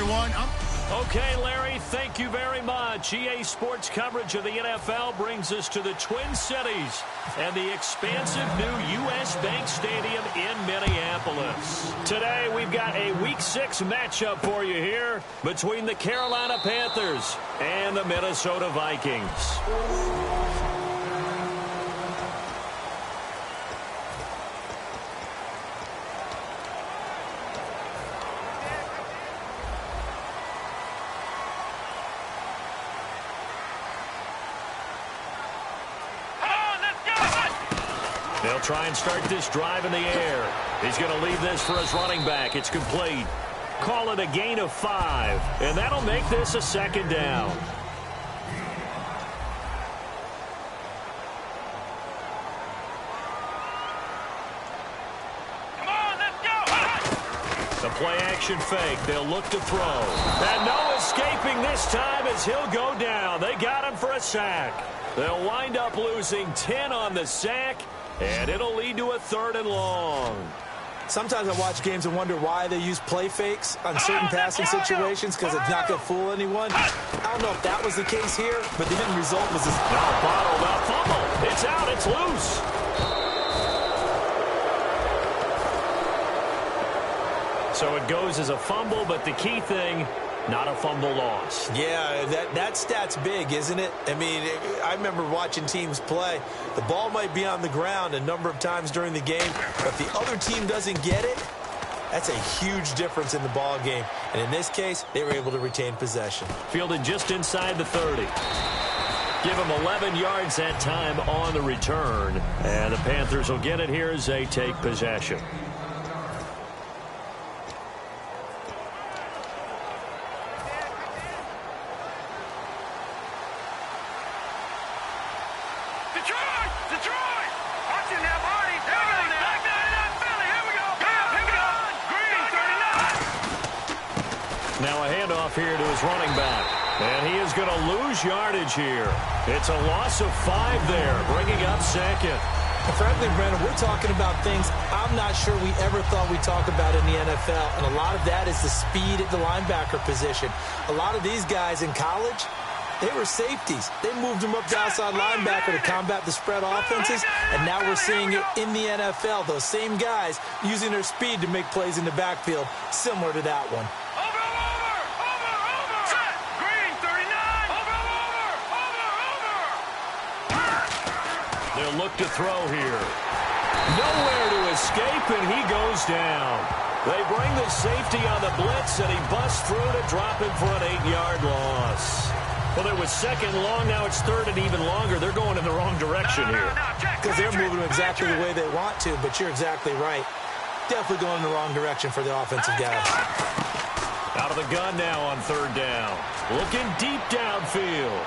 everyone. Okay, Larry, thank you very much. EA Sports coverage of the NFL brings us to the Twin Cities and the expansive new U.S. Bank Stadium in Minneapolis. Today, we've got a Week 6 matchup for you here between the Carolina Panthers and the Minnesota Vikings. They'll try and start this drive in the air. He's going to leave this for his running back. It's complete. Call it a gain of 5, and that'll make this a second down. Come on, let's go! The play-action fake. They'll look to throw. And no escaping this time as he'll go down. They got him for a sack. They'll wind up losing 10 on the sack. And it'll lead to a 3rd and long. Sometimes I watch games and wonder why they use play fakes on certain passing situations because it's not going to fool anyone. I don't know if that was the case here, but the end result was this. No, bottled up fumble. It's out. It's loose. So it goes as a fumble, but the key thing, not a fumble loss. Yeah, that stat's big, isn't it? I mean, I remember watching teams play. The ball might be on the ground a number of times during the game, but if the other team doesn't get it, that's a huge difference in the ball game. And in this case, they were able to retain possession. Fielded just inside the 30. Give him 11 yards that time on the return. And the Panthers will get it here as they take possession. Now a handoff here to his running back. And he is going to lose yardage here. It's a loss of 5 there, bringing up second. Frankly, Brandon, we're talking about things I'm not sure we ever thought we'd talk about in the NFL. And a lot of that is the speed at the linebacker position. A lot of these guys in college, they were safeties. They moved them up to outside linebacker to combat the spread offenses, and now we're seeing it in the NFL. Those same guys using their speed to make plays in the backfield, similar to that one. They'll look to throw here. Nowhere to escape, and he goes down. They bring the safety on the blitz, and he busts through to drop him for an 8-yard loss. Well, it was 2nd long. Now it's 3rd and even longer. They're going in the wrong direction here. Because they're moving exactly the way they want to, but you're exactly right. Definitely going in the wrong direction for the offensive guys. Out of the gun now on 3rd down. Looking deep downfield.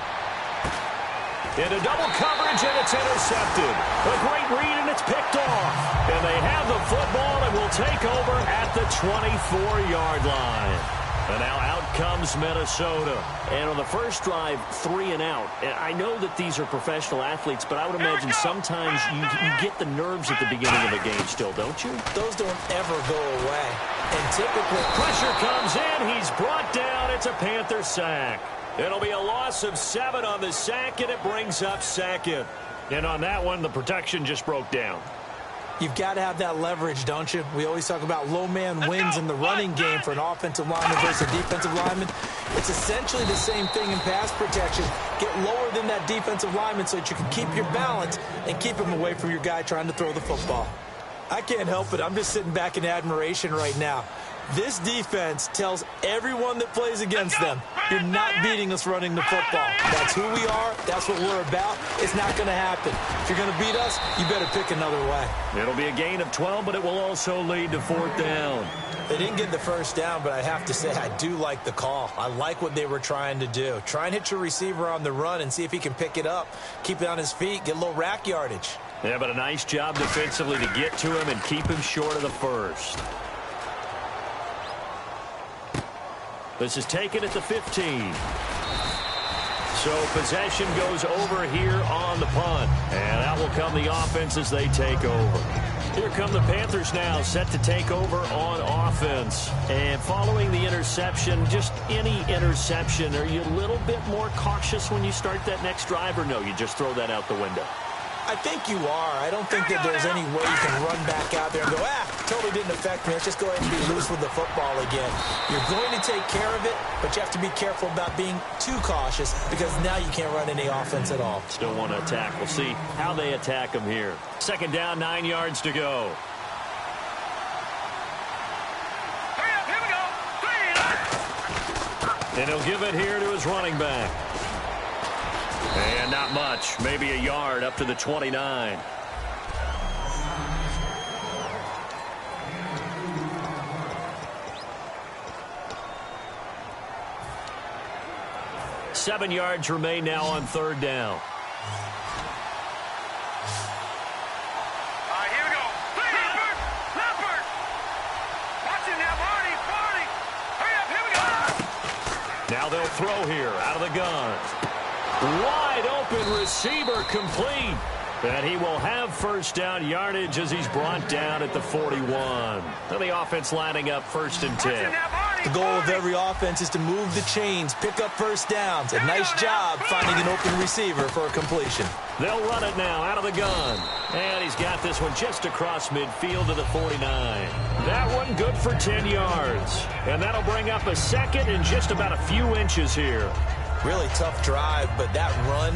Into double coverage, and it's intercepted. A great read, and it's picked off. And they have the football and will take over at the 24-yard line. And now out comes Minnesota. And on the first drive, 3 and out. And I know that these are professional athletes, but I would imagine sometimes you get the nerves at the beginning of a game still, don't you? Those don't ever go away. And typically, pressure comes in. He's brought down. It's a Panther sack. It'll be a loss of 7 on the sack, and it brings up 2nd. And on that one, the protection just broke down. You've got to have that leverage, don't you? We always talk about low man wins in the running game for an offensive lineman versus a defensive lineman. It's essentially the same thing in pass protection. Get lower than that defensive lineman so that you can keep your balance and keep him away from your guy trying to throw the football. I can't help it. I'm just sitting back in admiration right now. This defense tells everyone that plays against them, you're not beating us running the football. That's who we are. That's what we're about. It's not going to happen. If you're going to beat us, you better pick another way. It'll be a gain of 12, but it will also lead to 4th down. They didn't get the first down, but I have to say I do like the call. I like what they were trying to do. Try and hit your receiver on the run and see if he can pick it up. Keep it on his feet. Get a little rack yardage. Yeah, but a nice job defensively to get to him and keep him short of the first. This is taken at the 15. So possession goes over here on the punt. And that will come the offense as they take over. Here come the Panthers now, set to take over on offense. And following the interception, just any interception, are you a little bit more cautious when you start that next drive, or no, you just throw that out the window? I think you are. I don't think that there's any way you can run back out there and go, totally didn't affect me. Let's just go ahead and be loose with the football again. You're going to take care of it, but you have to be careful about being too cautious because now you can't run any offense at all. Still want to attack. We'll see how they attack them here. Second down, 9 yards to go. Hurry up, here we go. 3 and out. And he'll give it here to his running back. And not much, maybe a yard up to the 29. Seven yards remain now on third down. All right, here we go. Leopard. Watch it now, Barney. Hurry up, here we go. Now they'll throw here out of the gun. Wide open receiver complete. And he will have first down yardage as he's brought down at the 41. And the offense lining up 1st and 10. The goal of every offense is to move the chains, pick up first downs. A nice job finding an open receiver for a completion. They'll run it now out of the gun. And he's got this one just across midfield to the 49. That one good for 10 yards. And that'll bring up a second and just about a few inches here. Really tough drive, but that run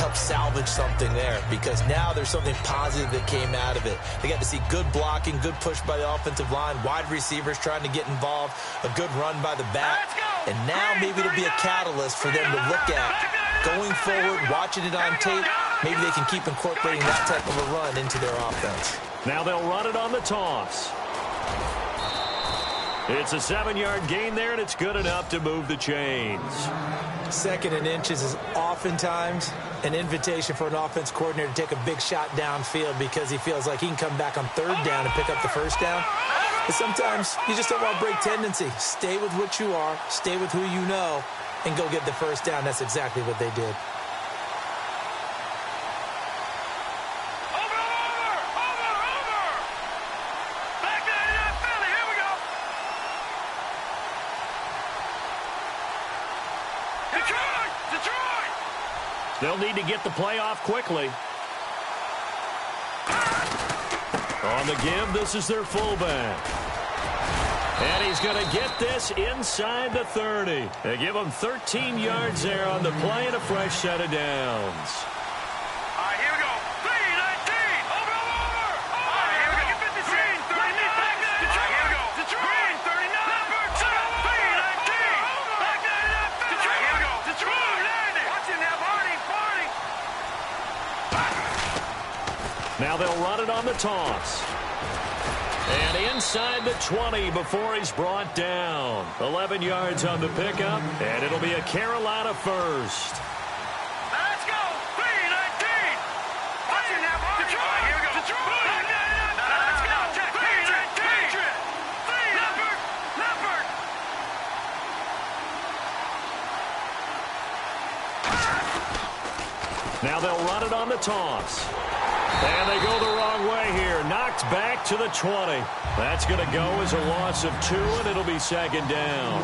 helped salvage something there because now there's something positive that came out of it. They got to see good blocking, good push by the offensive line, wide receivers trying to get involved, a good run by the back. And now maybe it'll be a catalyst for them to look at going forward, watching it on tape. Maybe they can keep incorporating that type of a run into their offense. Now they'll run it on the toss. It's a 7-yard gain there, and it's good enough to move the chains. 2nd and inches is oftentimes an invitation for an offense coordinator to take a big shot downfield because he feels like he can come back on 3rd down and pick up the first down. But sometimes you just don't want to break tendency. Stay with what you are, stay with who you know, and go get the first down. That's exactly what they did. They'll need to get the play off quickly. On the give, this is their fullback. And he's going to get this inside the 30. They give him 13 yards there on the play and a fresh set of downs. All right, here we go. 3-19. Over. All right, here we go. 53. 30. Back there. Here we go. Detroit. 39. Leopard. 3-19. Back there. Detroit. Here we go. Detroit. Watch it now, Barney. Now they'll run it on the toss. And inside the 20 before he's brought down. 11 yards on the pickup, and it'll be a Carolina first. Let's go. 3-19. Watch it now, Barney. Detroit. Here we go. Detroit. Let's go. 3-19. Leopard. Now they'll run it on the toss. And they go the wrong way here. Knocked back to the 20. That's going to go as a loss of 2, and it'll be 2nd down.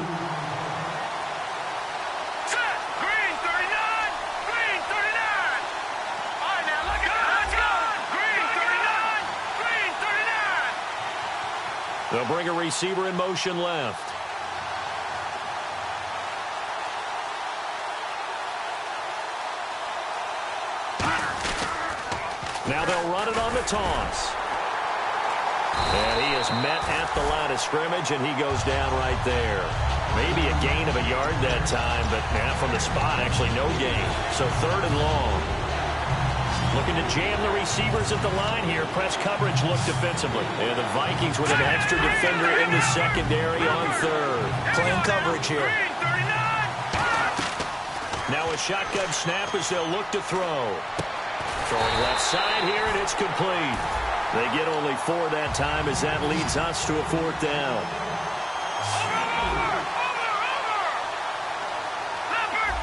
Set. Green 39. Green 39. All right, now look at that. Let's go. Green 39. Green 39. They'll bring a receiver in motion left. Now they'll run it on the toss. And he is met at the line of scrimmage, and he goes down right there. Maybe a gain of a yard that time, but from the spot, actually no gain. So 3rd and long. Looking to jam the receivers at the line here. Press coverage look defensively. And the Vikings with an extra defender in the secondary on 3rd. Playing coverage here. Now a shotgun snap as they'll look to throw. Throwing left side here, and it's complete. They get only 4 that time as that leads us to a 4th down. Leopard.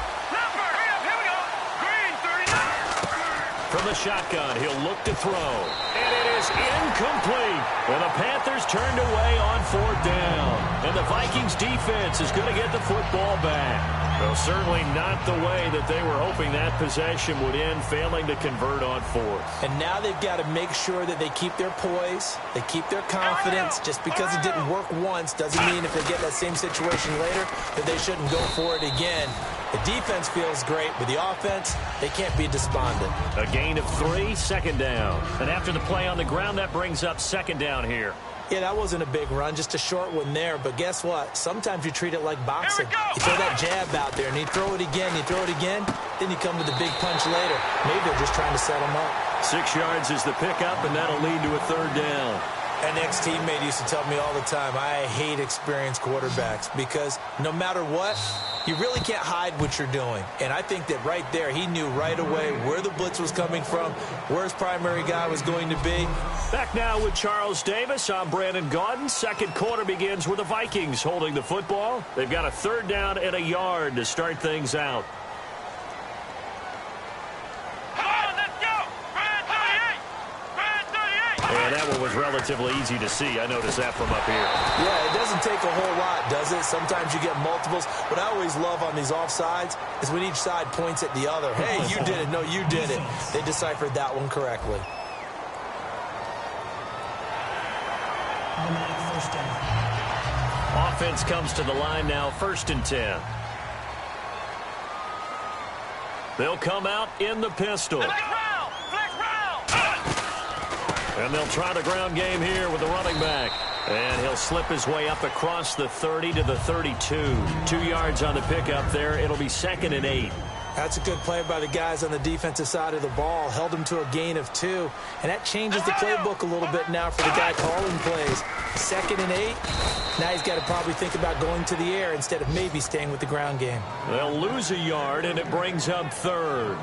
Hurry up, here we go. Green 39. From the shotgun, he'll look to throw. And it is incomplete. And the Panthers turned away on fourth down. And the Vikings defense is going to get the football back. Well, certainly not the way that they were hoping that possession would end, failing to convert on fourth. And now they've got to make sure that they keep their poise, they keep their confidence. Just because it didn't work once doesn't mean if they get that same situation later that they shouldn't go for it again. The defense feels great, but the offense, they can't be despondent. A gain of 3, second down. And after the play on the ground, that brings up second down here. Yeah, that wasn't a big run, just a short one there. But guess what? Sometimes you treat it like boxing. You throw that jab out there, and you throw it again, then you come with a big punch later. Maybe they're just trying to set them up. 6 yards is the pickup, and that'll lead to a third down. An ex-teammate used to tell me all the time, I hate experienced quarterbacks because no matter what, you really can't hide what you're doing. And I think that right there, he knew right away where the blitz was coming from, where his primary guy was going to be. Back now with Charles Davis. I'm Brandon Gaudin. Second quarter begins with the Vikings holding the football. They've got a third down and a yard to start things out. And that one was relatively easy to see. I noticed that from up here. Yeah, it doesn't take a whole lot, does it? Sometimes you get multiples. What I always love on these offsides is when each side points at the other. Hey, you did it. No, you did it. They deciphered that one correctly. First down. Offense comes to the line now, 1st and 10. They'll come out in the pistol. And they'll try the ground game here with the running back. And he'll slip his way up across the 30 to the 32. 2 yards on the pickup there. It'll be 2nd and 8. That's a good play by the guys on the defensive side of the ball. Held him to a gain of 2. And that changes the playbook a little bit now for the guy calling plays. 2nd and 8. Now he's got to probably think about going to the air instead of maybe staying with the ground game. They'll lose a yard, and it brings up 3rd.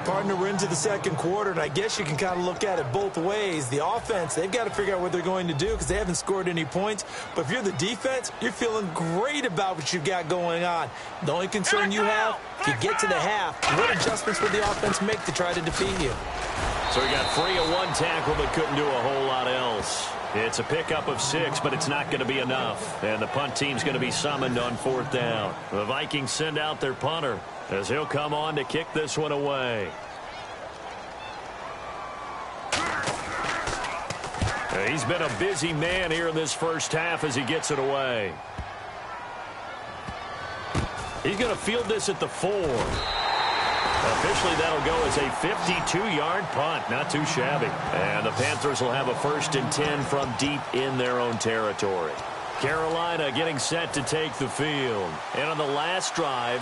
Partner, we're into the second quarter, and I guess you can kind of look at it both ways. The offense, they've got to figure out what they're going to do because they haven't scored any points. But if you're the defense, you're feeling great about what you've got going on. The only concern you have, if you get to the half, what adjustments would the offense make to try to defeat you? So he got free of 1 tackle but couldn't do a whole lot else. It's a pickup of 6, but it's not going to be enough. And the punt team's going to be summoned on 4th down. The Vikings send out their punter as he'll come on to kick this one away. He's been a busy man here in this first half as he gets it away. He's going to field this at the 4. Officially, that'll go as a 52-yard punt. Not too shabby. And the Panthers will have a 1st and 10 from deep in their own territory. Carolina getting set to take the field. And on the last drive,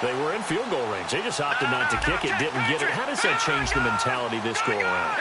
they were in field goal range. They just opted not to kick it, didn't get it. How does that change the mentality this go around?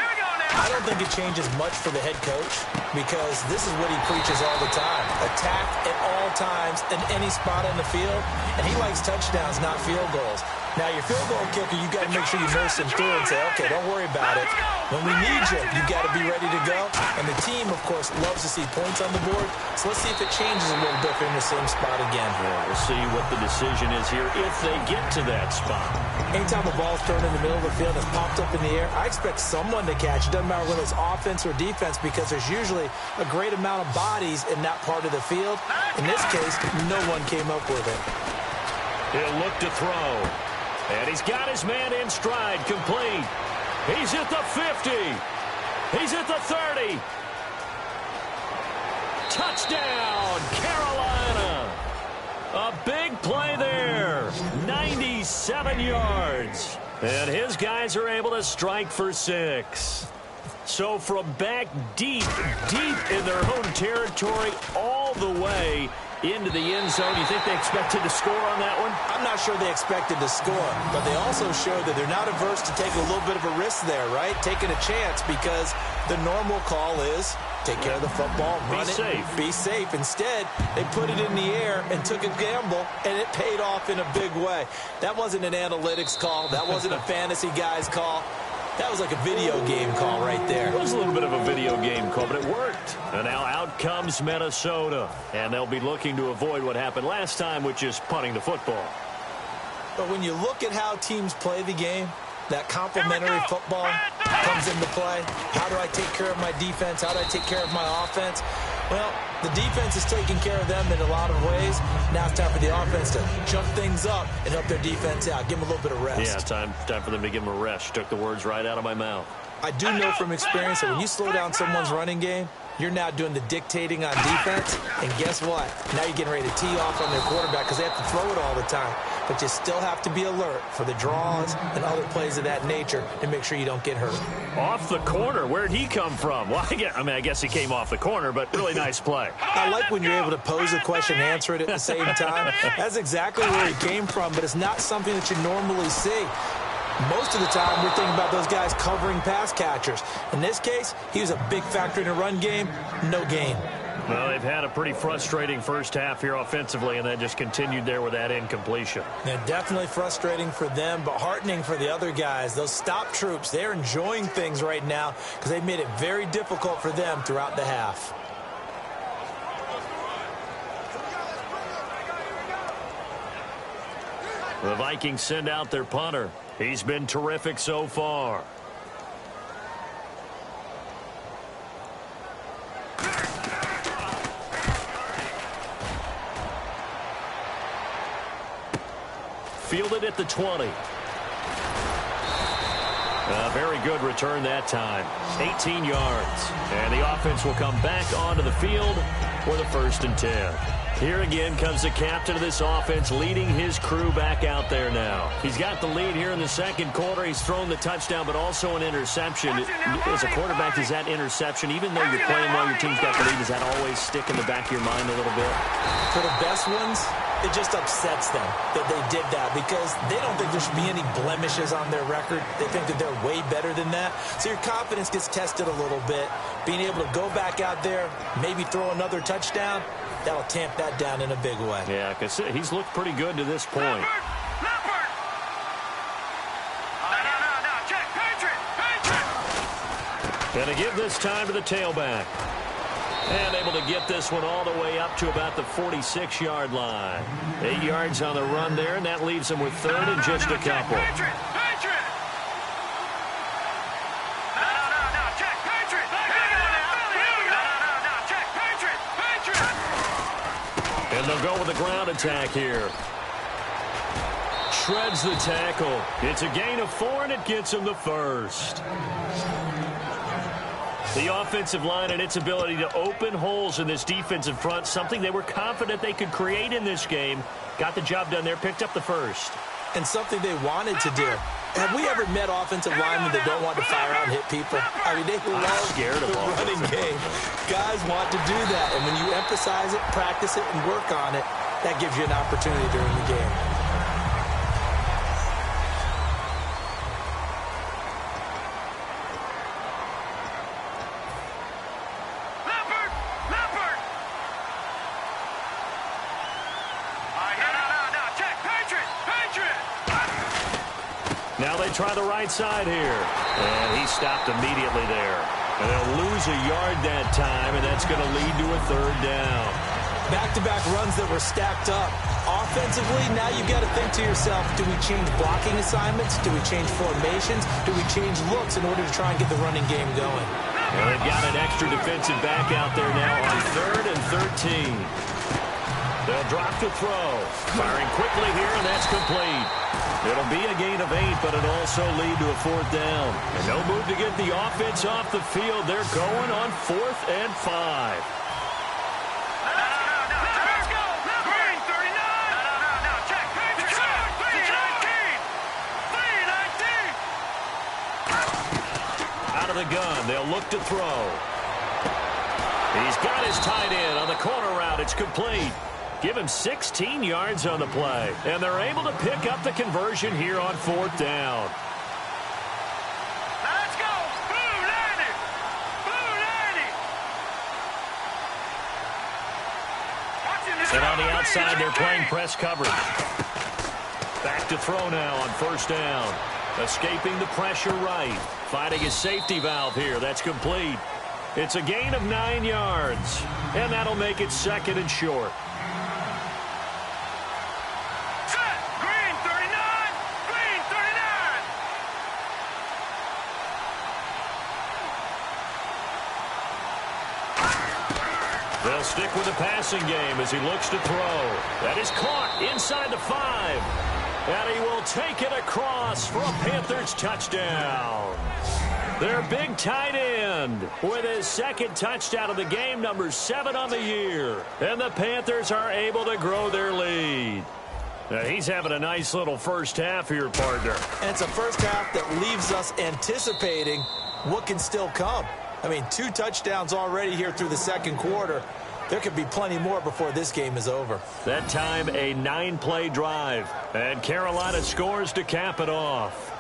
I don't think it changes much for the head coach because this is what he preaches all the time. Attack at all times in any spot on the field, and he likes touchdowns, not field goals. Now, your field goal kicker, you got to make sure you nurse him through and say, okay, don't worry about it. When we need you, you got to be ready to go. And the team, of course, loves to see points on the board. So let's see if it changes a little bit if they're in the same spot again. Yeah, we'll see what the decision is here if they get to that spot. Anytime the ball's thrown in the middle of the field, it's popped up in the air, I expect someone to catch. It doesn't matter whether it's offense or defense because there's usually a great amount of bodies in that part of the field. In this case, no one came up with it. He'll look to throw. And he's got his man in stride, complete. He's at the 50. He's at the 30. Touchdown, Carolina. A big play there. 97 yards. And his guys are able to strike for 6. So from back deep in their own territory all the way into the end zone. You think they expected to score on that one? I'm not sure they expected to score, but they also showed that they're not averse to taking a little bit of a risk there, right? Taking a chance because the normal call is take care of the football, run it, be safe. Instead, they put it in the air and took a gamble, and it paid off in a big way. That wasn't an analytics call. That wasn't a fantasy guy's call. That was like a video game call right there. It was a little bit of a video game call, but it worked. And now out comes Minnesota. And they'll be looking to avoid what happened last time, which is punting the football. But when you look at how teams play the game, That complementary football comes into play. How do I take care of my defense? How do I take care of my offense? Well, the defense is taking care of them in a lot of ways. Now it's time for the offense to jump things up and help their defense out. Give them a little bit of rest. Yeah, time for them to give them a rest. You took the words right out of my mouth. I do know from experience that when you slow down someone's running game, you're now doing the dictating on defense. And guess what? Now you're getting ready to tee off on their quarterback because they have to throw it all the time. But you still have to be alert for the draws and other plays of that nature and make sure you don't get hurt. Off the corner. Where'd he come from? Well, I guess he came off the corner, but really nice play. I like when you're able to pose a question and answer it at the same time. That's exactly where he came from, but it's not something that you normally see. Most of the time, we're thinking about those guys covering pass catchers. In this case, he was a big factor in the run game. No gain. Well, they've had a pretty frustrating first half here offensively, and then just continued there with that incompletion. Yeah, definitely frustrating for them, but heartening for the other guys. Those stop troops, they're enjoying things right now because they've made it very difficult for them throughout the half. The Vikings send out their punter. He's been terrific so far. Fielded at the 20. Very good return that time. 18 yards. And the offense will come back onto the field for the 1st and 10. Here again comes the captain of this offense leading his crew back out there now. He's got the lead here in the second quarter. He's thrown the touchdown, but also an interception. As a quarterback, is that interception, even though you're playing well, your team's got the lead, does that always stick in the back of your mind a little bit? For the best ones, it just upsets them that they did that because they don't think there should be any blemishes on their record. They think that they're way better than that. So your confidence gets tested a little bit. Being able to go back out there, maybe throw another touchdown, that'll tamp that down in a big way. Yeah, because he's looked pretty good to this point. Leopard! No, check, Patriot! Going to give this time to the tailback. And able to get this one all the way up to about the 46-yard line. 8 yards on the run there, and that leaves them with third and just a couple. Patriot! No, check, Patriot! No, check, Patriot! And they'll go with the ground attack here. Shreds the tackle. It's a gain of 4, and it gets him the first. The offensive line and its ability to open holes in this defensive front, something they were confident they could create in this game. Got the job done there, picked up the first. And something they wanted to do. Have we ever met offensive linemen that don't want to fire out and hit people? I mean, they love the running game. Guys want to do that. And when you emphasize it, practice it, and work on it, that gives you an opportunity during the game. Now they try the right side here. And he stopped immediately there. And they'll lose a yard that time, and that's going to lead to a third down. Back-to-back runs that were stacked up. Offensively, now you've got to think to yourself, do we change blocking assignments? Do we change formations? Do we change looks in order to try and get the running game going? Well, they've got an extra defensive back out there now on 3rd and 13. They'll drop to throw. Firing quickly here, and that's complete. It'll be a gain of 8, but it'll also lead to a 4th down. And no move to get the offense off the field. They're going on 4th and 5. Let's go! Green 39! No, check, Patriot! 319! Out of the gun, they'll look to throw. He's got his tight end on the corner route. It's complete. Give him 16 yards on the play. And they're able to pick up the conversion here on 4th down. Let's go! Blue 90! And on the outside, they're playing press coverage. Back to throw now on 1st down. Escaping the pressure right. Finding his safety valve here. That's complete. It's a gain of 9 yards. And that'll make it 2nd and short. Set! Green 39! They'll stick with the passing game as he looks to throw. That is caught inside the 5. And he will take it across for a Panthers touchdown. Their big tight end with his second touchdown of the game, number 7 on the year. And the Panthers are able to grow their lead. He's having a nice little first half here, partner. And it's a first half that leaves us anticipating what can still come. I mean, 2 touchdowns already here through the second quarter. There could be plenty more before this game is over. That time, a 9-play drive. And Carolina scores to cap it off.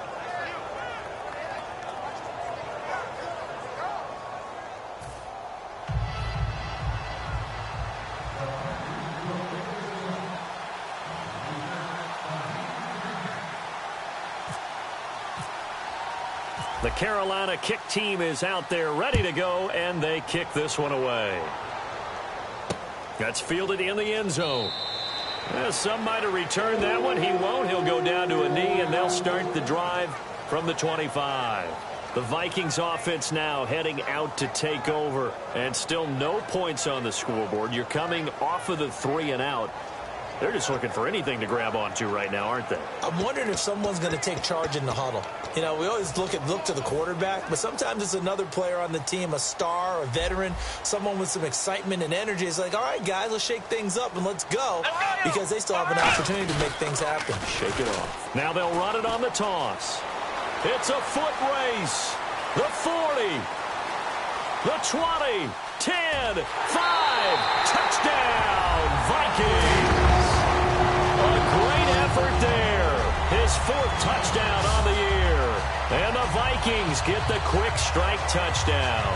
The Carolina kick team is out there ready to go, and they kick this one away. That's fielded in the end zone. Some might have returned that one. He won't. He'll go down to a knee, and they'll start the drive from the 25. The Vikings offense now heading out to take over, and still no points on the scoreboard. You're coming off of the 3 and out. They're just looking for anything to grab onto right now, aren't they? I'm wondering if someone's going to take charge in the huddle. You know, we always look to the quarterback, but sometimes it's another player on the team, a star, a veteran, someone with some excitement and energy. It's like, all right, guys, let's shake things up and let's go, because they still have an opportunity to make things happen. Shake it off. Now they'll run it on the toss. It's a foot race. The 40, the 20, 10, 5, touchdown, Vikings. A great effort there. His 4th touchdown on the year. And the Vikings get the quick strike touchdown.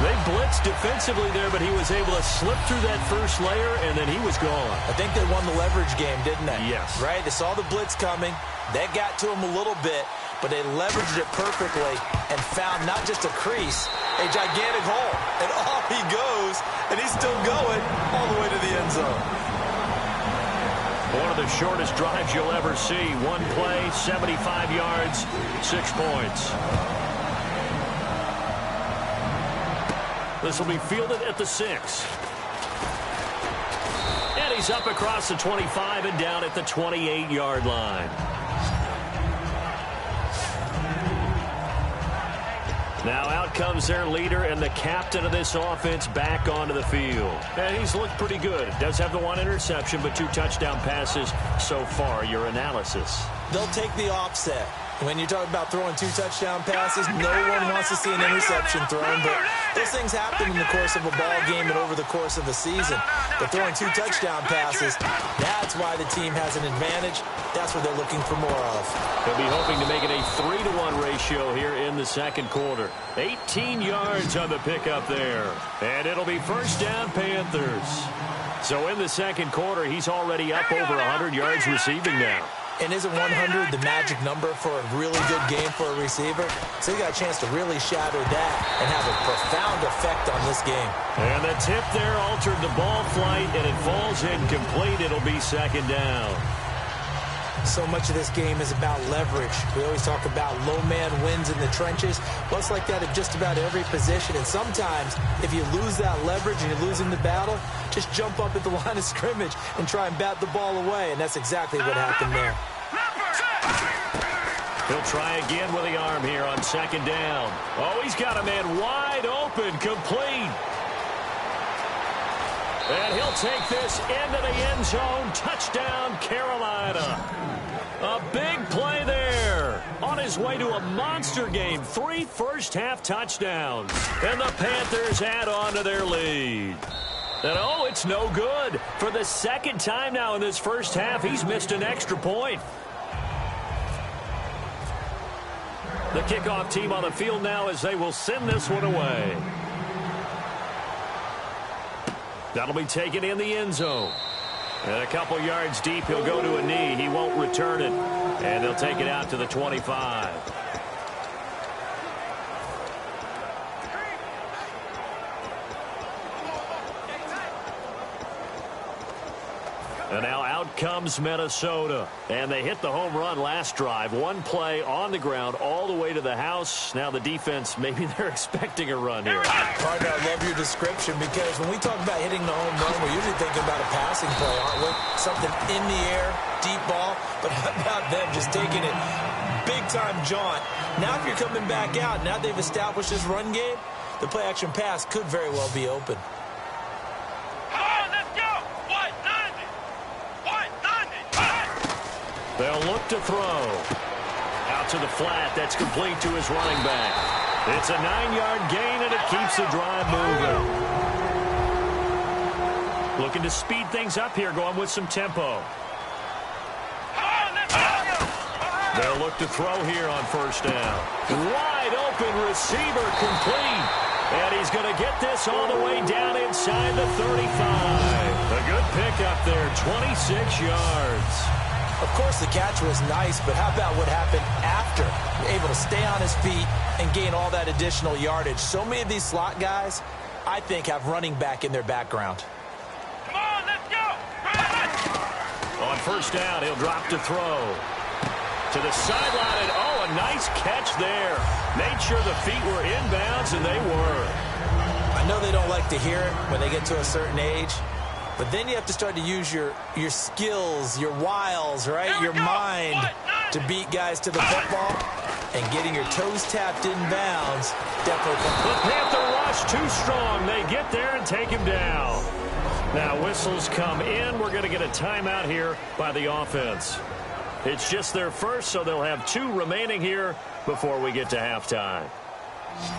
They blitzed defensively there, but he was able to slip through that first layer, and then he was gone. I think they won the leverage game, didn't they? Yes. Right? They saw the blitz coming. That got to him a little bit, but they leveraged it perfectly and found not just a crease, a gigantic hole. And off he goes, and he's still going all the way to the end zone. One of the shortest drives you'll ever see. One play, 75 yards, 6 points. This will be fielded at the 6. And he's up across the 25 and down at the 28-yard line. Now out comes their leader and the captain of this offense back onto the field. And he's looked pretty good. Does have the 1 interception, but 2 touchdown passes so far. Your analysis? They'll take the offset. When you talk about throwing 2 touchdown passes, no one wants to see an interception thrown, but those things happen in the course of a ball game and over the course of a season. But throwing 2 touchdown passes, that's why the team has an advantage. That's what they're looking for more of. They'll be hoping to make it a 3-to-1 ratio here in the second quarter. 18 yards on the pickup there. And it'll be first down, Panthers. So in the second quarter, he's already up over 100 yards receiving now. And isn't 100 the magic number for a really good game for a receiver? So he got a chance to really shatter that and have a profound effect on this game. And the tip there altered the ball flight, and it falls incomplete. It'll be second down. So much of this game is about leverage. We always talk about low man wins in the trenches. Well, it's like that at just about every position. And sometimes, if you lose that leverage and you're losing the battle, just jump up at the line of scrimmage and try and bat the ball away. And that's exactly what happened there. He'll try again with the arm here on second down. Oh, he's got a man wide open, complete. And he'll take this into the end zone. Touchdown, Carolina. A big play there. On his way to a monster game. 3 first-half touchdowns. And the Panthers add on to their lead. And, oh, it's no good. For the second time now in this first half, he's missed an extra point. The kickoff team on the field now as they will send this one away. That'll be taken in the end zone. And a couple yards deep, he'll go to a knee. He won't return it. And they'll take it out to the 25. And now out comes Minnesota. And they hit the home run last drive. One play on the ground all the way to the house. Now the defense, maybe they're expecting a run here. Partner, I love your description because when we talk about hitting the home run, we're usually thinking about a passing play, aren't we? Something in the air, deep ball. But how about them just taking it big-time jaunt? Now if you're coming back out, now they've established this run game, the play-action pass could very well be open. They'll look to throw. Out to the flat. That's complete to his running back. It's a 9-yard gain, and it keeps the drive moving. Looking to speed things up here, going with some tempo. They'll look to throw here on first down. Wide open receiver complete. And he's going to get this all the way down inside the 35. A good pickup there, 26 yards. Of course, the catch was nice, but how about what happened after? Able to stay on his feet and gain all that additional yardage. So many of these slot guys, I think, have running back in their background. Come on, let's go! On first down, he'll drop to throw. To the sideline, and oh, a nice catch there. Made sure the feet were inbounds, and they were. I know they don't like to hear it when they get to a certain age, but then you have to start to use your skills, your wiles, right? Your mind to beat guys to the football. And getting your toes tapped in bounds definitely comes. The Panther rush too strong. They get there and take him down. Now whistles come in. We're going to get a timeout here by the offense. It's just their first, so they'll have 2 remaining here before we get to halftime.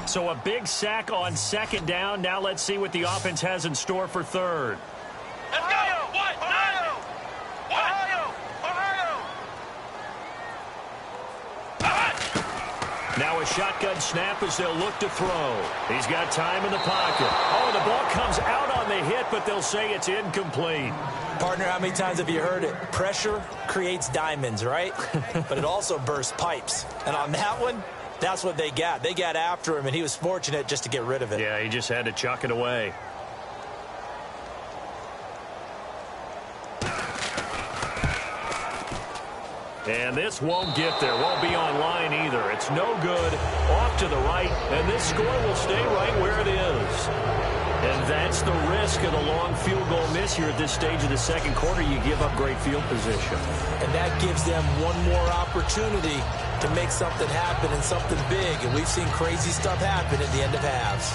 So a big sack on second down. Now let's see what the offense has in store for third. Let's go! What? Ohio! Now a shotgun snap as they'll look to throw. He's got time in the pocket. Oh, the ball comes out on the hit, but they'll say it's incomplete. Partner, how many times have you heard it? Pressure creates diamonds, right? But it also bursts pipes. And on that one, that's what they got. They got after him, and he was fortunate just to get rid of it. Yeah, he just had to chuck it away. And this won't get there. Won't be on line either. It's no good. Off to the right. And this score will stay right where it is. And that's the risk of the long field goal miss here at this stage of the second quarter. You give up great field position. And that gives them one more opportunity to make something happen and something big. And we've seen crazy stuff happen at the end of halves.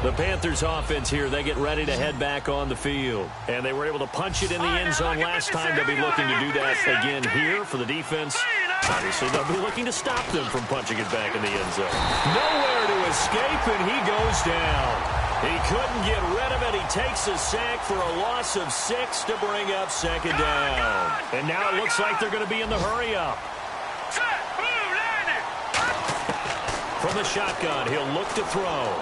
The Panthers offense here, they get ready to head back on the field. And they were able to punch it in the end zone last time. They'll be looking to do that again here for the defense. Obviously, they'll be looking to stop them from punching it back in the end zone. Nowhere to escape, and he goes down. He couldn't get rid of it. He takes a sack for a loss of 6 to bring up second down. And now it looks like they're going to be in the hurry-up. From the shotgun, he'll look to throw.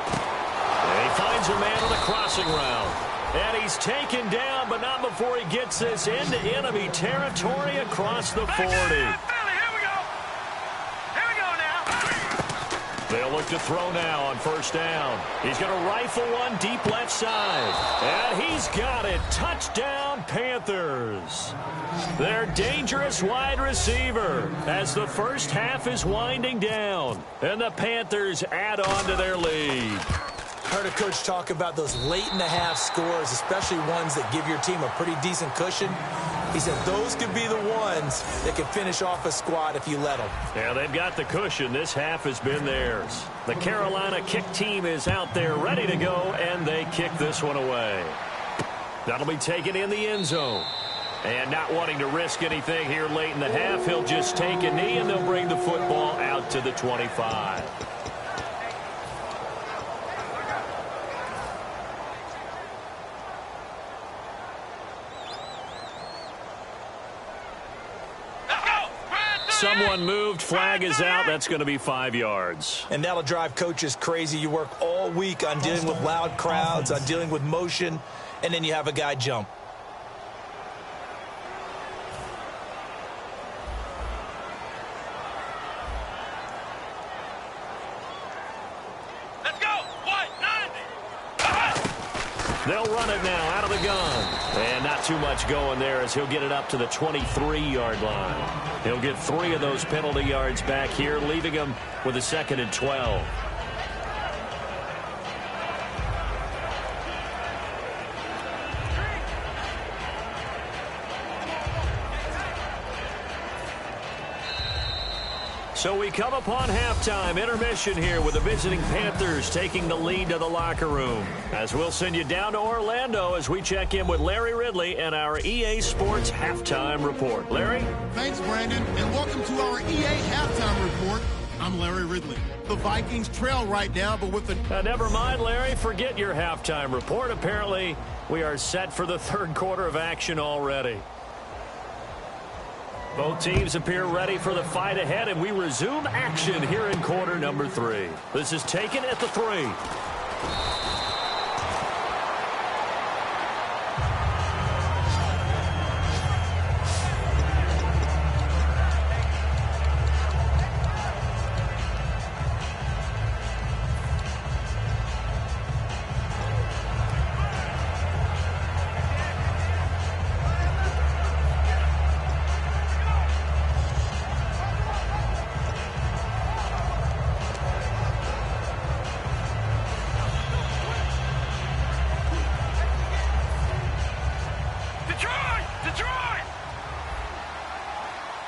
And he finds a man on the crossing route. And he's taken down, but not before he gets this into enemy territory across the 40. They'll look to throw now on first down. He's going to rifle one deep left side. And he's got it. Touchdown, Panthers. Their dangerous wide receiver as the first half is winding down. And the Panthers add on to their lead. Heard a coach talk about those late-in-the-half scores, especially ones that give your team a pretty decent cushion. He said those could be the ones that can finish off a squad if you let them. Yeah, they've got the cushion. This half has been theirs. The Carolina kick team is out there ready to go, and they kick this one away. That'll be taken in the end zone. And not wanting to risk anything here late in the half, he'll just take a knee, and they'll bring the football out to the 25. Someone moved. Flag is out. That's going to be 5 yards. And that'll drive coaches crazy. You work all week on dealing with loud crowds, on dealing with motion, and then you have a guy jump. They'll run it now out of the gun. And not too much going there as he'll get it up to the 23-yard line. He'll get 3 of those penalty yards back here, leaving him with a 2nd and 12. So we come upon halftime intermission here with the visiting Panthers taking the lead to the locker room. As we'll send you down to Orlando as we check in with Larry Ridley and our EA Sports Halftime Report. Larry? Thanks, Brandon, and welcome to our EA Halftime Report. I'm Larry Ridley. The Vikings trail right now, but with the... Never mind, Larry. Forget your halftime report. Apparently, we are set for the third quarter of action already. Both teams appear ready for the fight ahead, and we resume action here in quarter number 3. This is taken at the 3.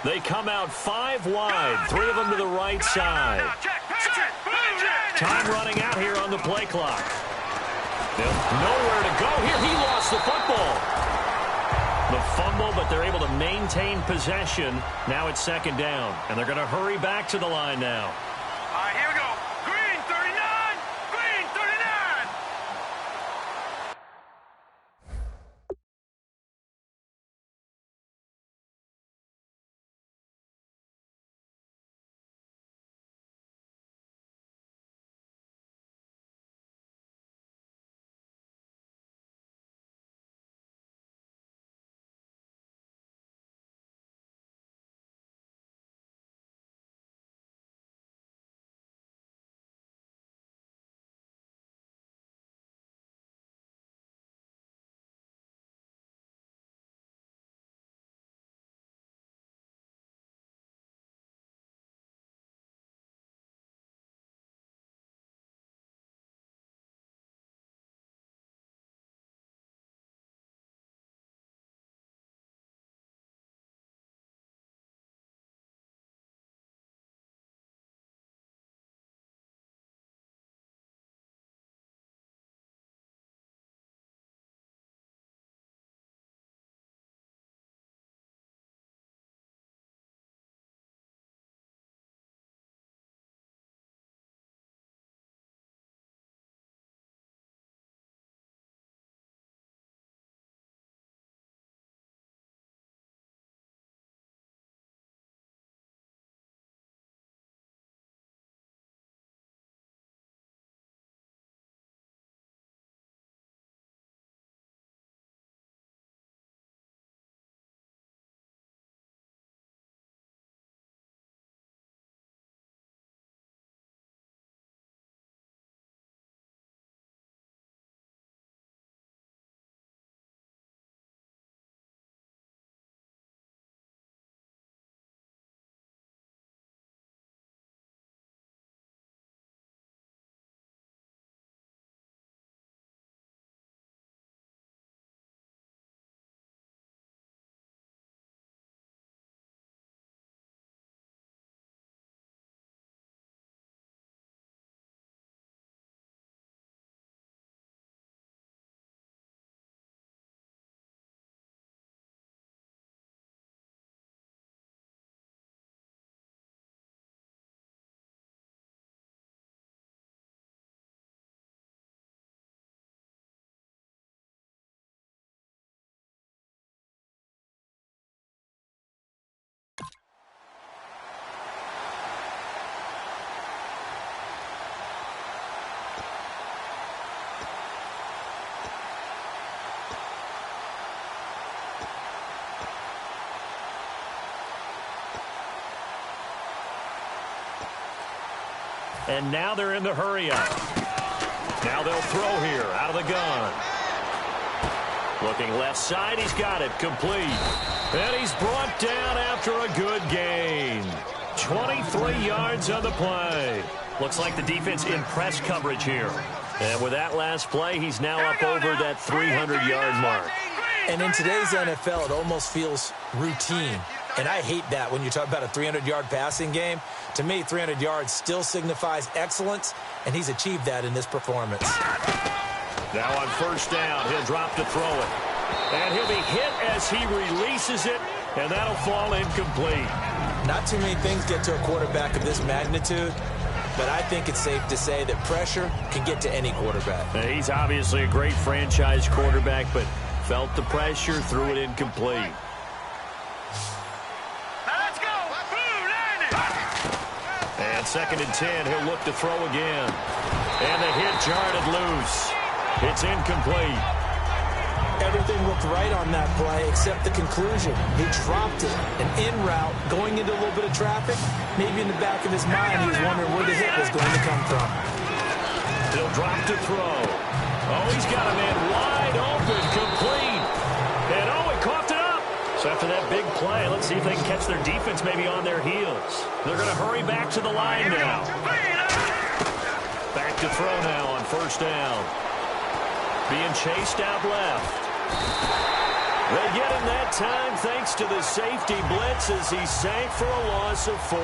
They come out 5 wide, 3 of them to the right side. Time running out here on the play clock. Nowhere to go here. He lost the football. The fumble, but they're able to maintain possession. Now it's 2nd down, and they're going to hurry back to the line now. All right, here we go. Green 39. Green 39. And now they're in the hurry up. Now they'll throw here out of the gun. Looking left side, he's got it, complete. And he's brought down after a good gain. 23 yards on the play. Looks like the defense in press coverage here. And with that last play, he's now up over that 300-yard mark. And in today's NFL, it almost feels routine. And I hate that when you talk about a 300-yard passing game. To me, 300 yards still signifies excellence, and he's achieved that in this performance. Now on first down, he'll drop to throw it. And he'll be hit as he releases it, and that'll fall incomplete. Not too many things get to a quarterback of this magnitude, but I think it's safe to say that pressure can get to any quarterback. Now, he's obviously a great franchise quarterback, but felt the pressure, threw it incomplete. Let's go. And 2nd and 10, he'll look to throw again. And the hit jarred it loose. It's incomplete. Everything looked right on that play except the conclusion. He dropped it. An in route, going into a little bit of traffic. Maybe in the back of his mind, he was wondering where the hit was going to come from. He'll drop to throw. Oh, he's got a man wide open, complete. And oh, he coughed it up. So after that big play, let's see if they can catch their defense maybe on their heels. They're going to hurry back to the line now. Back to throw now on first down. Being chased out left. They get him that time thanks to the safety blitz as he sank for a loss of 4.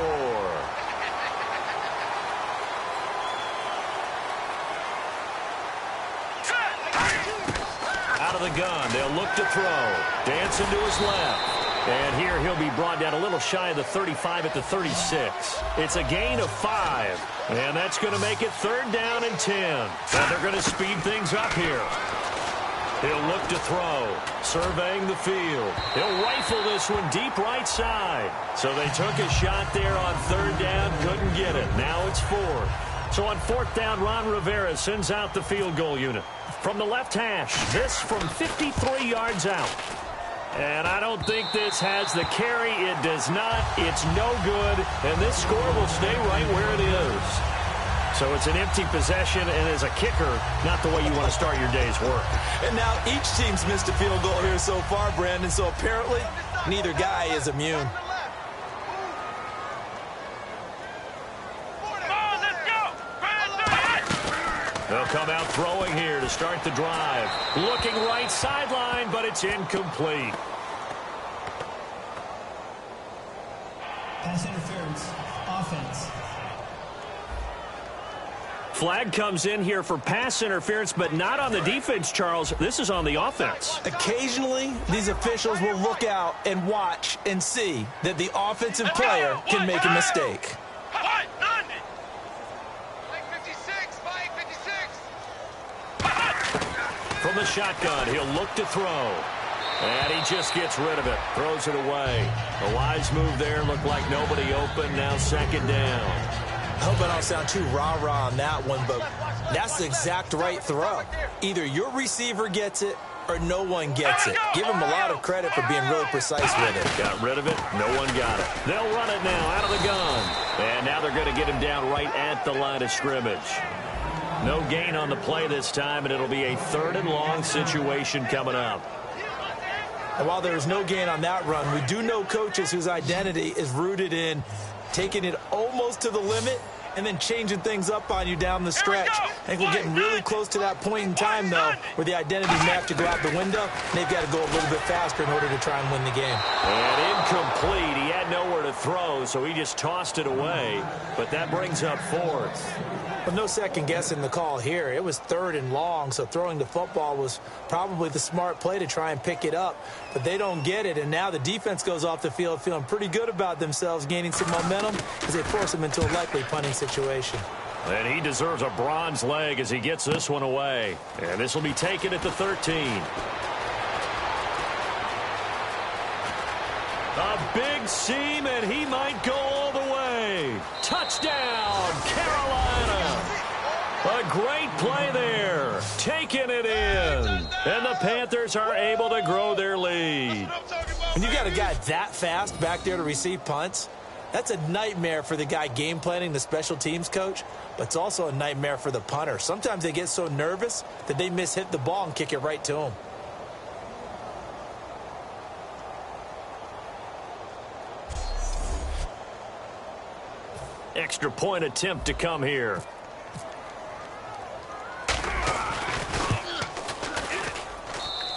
Out of the gun, they'll look to throw. Dancing to his left. And here he'll be brought down a little shy of the 35 at the 36. It's a gain of 5. And that's going to make it 3rd down and 10. And they're going to speed things up here. He'll look to throw, surveying the field. He'll rifle this one deep right side. So they took a shot there on 3rd down, couldn't get it. Now it's 4th. So on 4th down, Ron Rivera sends out the field goal unit. From the left hash, this from 53 yards out. And I don't think this has the carry. It does not. It's no good. And this score will stay right where it is. So it's an empty possession, and as a kicker, not the way you want to start your day's work. And now each team's missed a field goal here so far, Brandon, so apparently neither guy is immune. They'll come out throwing here to start the drive. Looking right sideline, but it's incomplete. Pass interference, offense. Flag comes in here for pass interference, but not on the defense, Charles. This is on the offense. Occasionally, these officials will look out and watch and see that the offensive player can make a mistake. From the shotgun, he'll look to throw. And he just gets rid of it. Throws it away. A wise move there. Looked like nobody open. Now 2nd down. I hope I don't sound too rah-rah on that one, but that's the exact right throw. Either your receiver gets it or no one gets it. Give him a lot of credit for being really precise with it. Got rid of it. No one got it. They'll run it now out of the gun. And now they're going to get him down right at the line of scrimmage. No gain on the play this time, and it'll be a 3rd and long situation coming up. And while there is no gain on that run, we do know coaches whose identity is rooted in taking it almost to the limit and then changing things up on you down the stretch. I think we're getting really close to that point in time, though, where the identity may have to go out the window, and they've got to go a little bit faster in order to try and win the game. And incomplete. He had nowhere to throw, so he just tossed it away. But that brings up 4th. But no second guessing the call here. It was 3rd and long, so throwing the football was probably the smart play to try and pick it up. But they don't get it, and now the defense goes off the field feeling pretty good about themselves, gaining some momentum as they force them into a likely punting situation. And he deserves a bronze leg as he gets this one away. And this will be taken at the 13. A big seam, and he might go all the way. Touchdown, Carolina. A great play there. Taking it in. And the Panthers are able to grow their lead. When you got a guy that fast back there to receive punts, that's a nightmare for the guy game planning, the special teams coach, but it's also a nightmare for the punter. Sometimes they get so nervous that they miss hit the ball and kick it right to him. Extra point attempt to come here.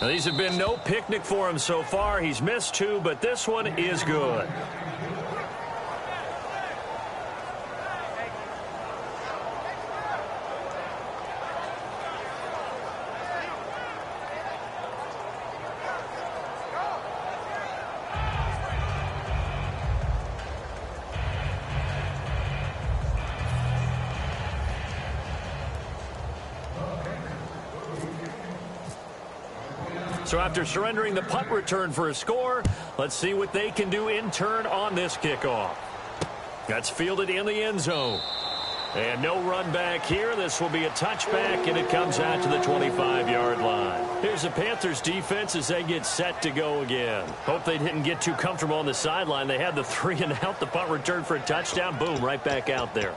Now, these have been no picnic for him so far. He's missed 2, but this one is good. So after surrendering the punt return for a score, let's see what they can do in turn on this kickoff. That's fielded in the end zone. And no run back here. This will be a touchback, and it comes out to the 25-yard line. Here's the Panthers defense as they get set to go again. Hope they didn't get too comfortable on the sideline. They had the 3-and-out, the punt return for a touchdown. Boom, right back out there.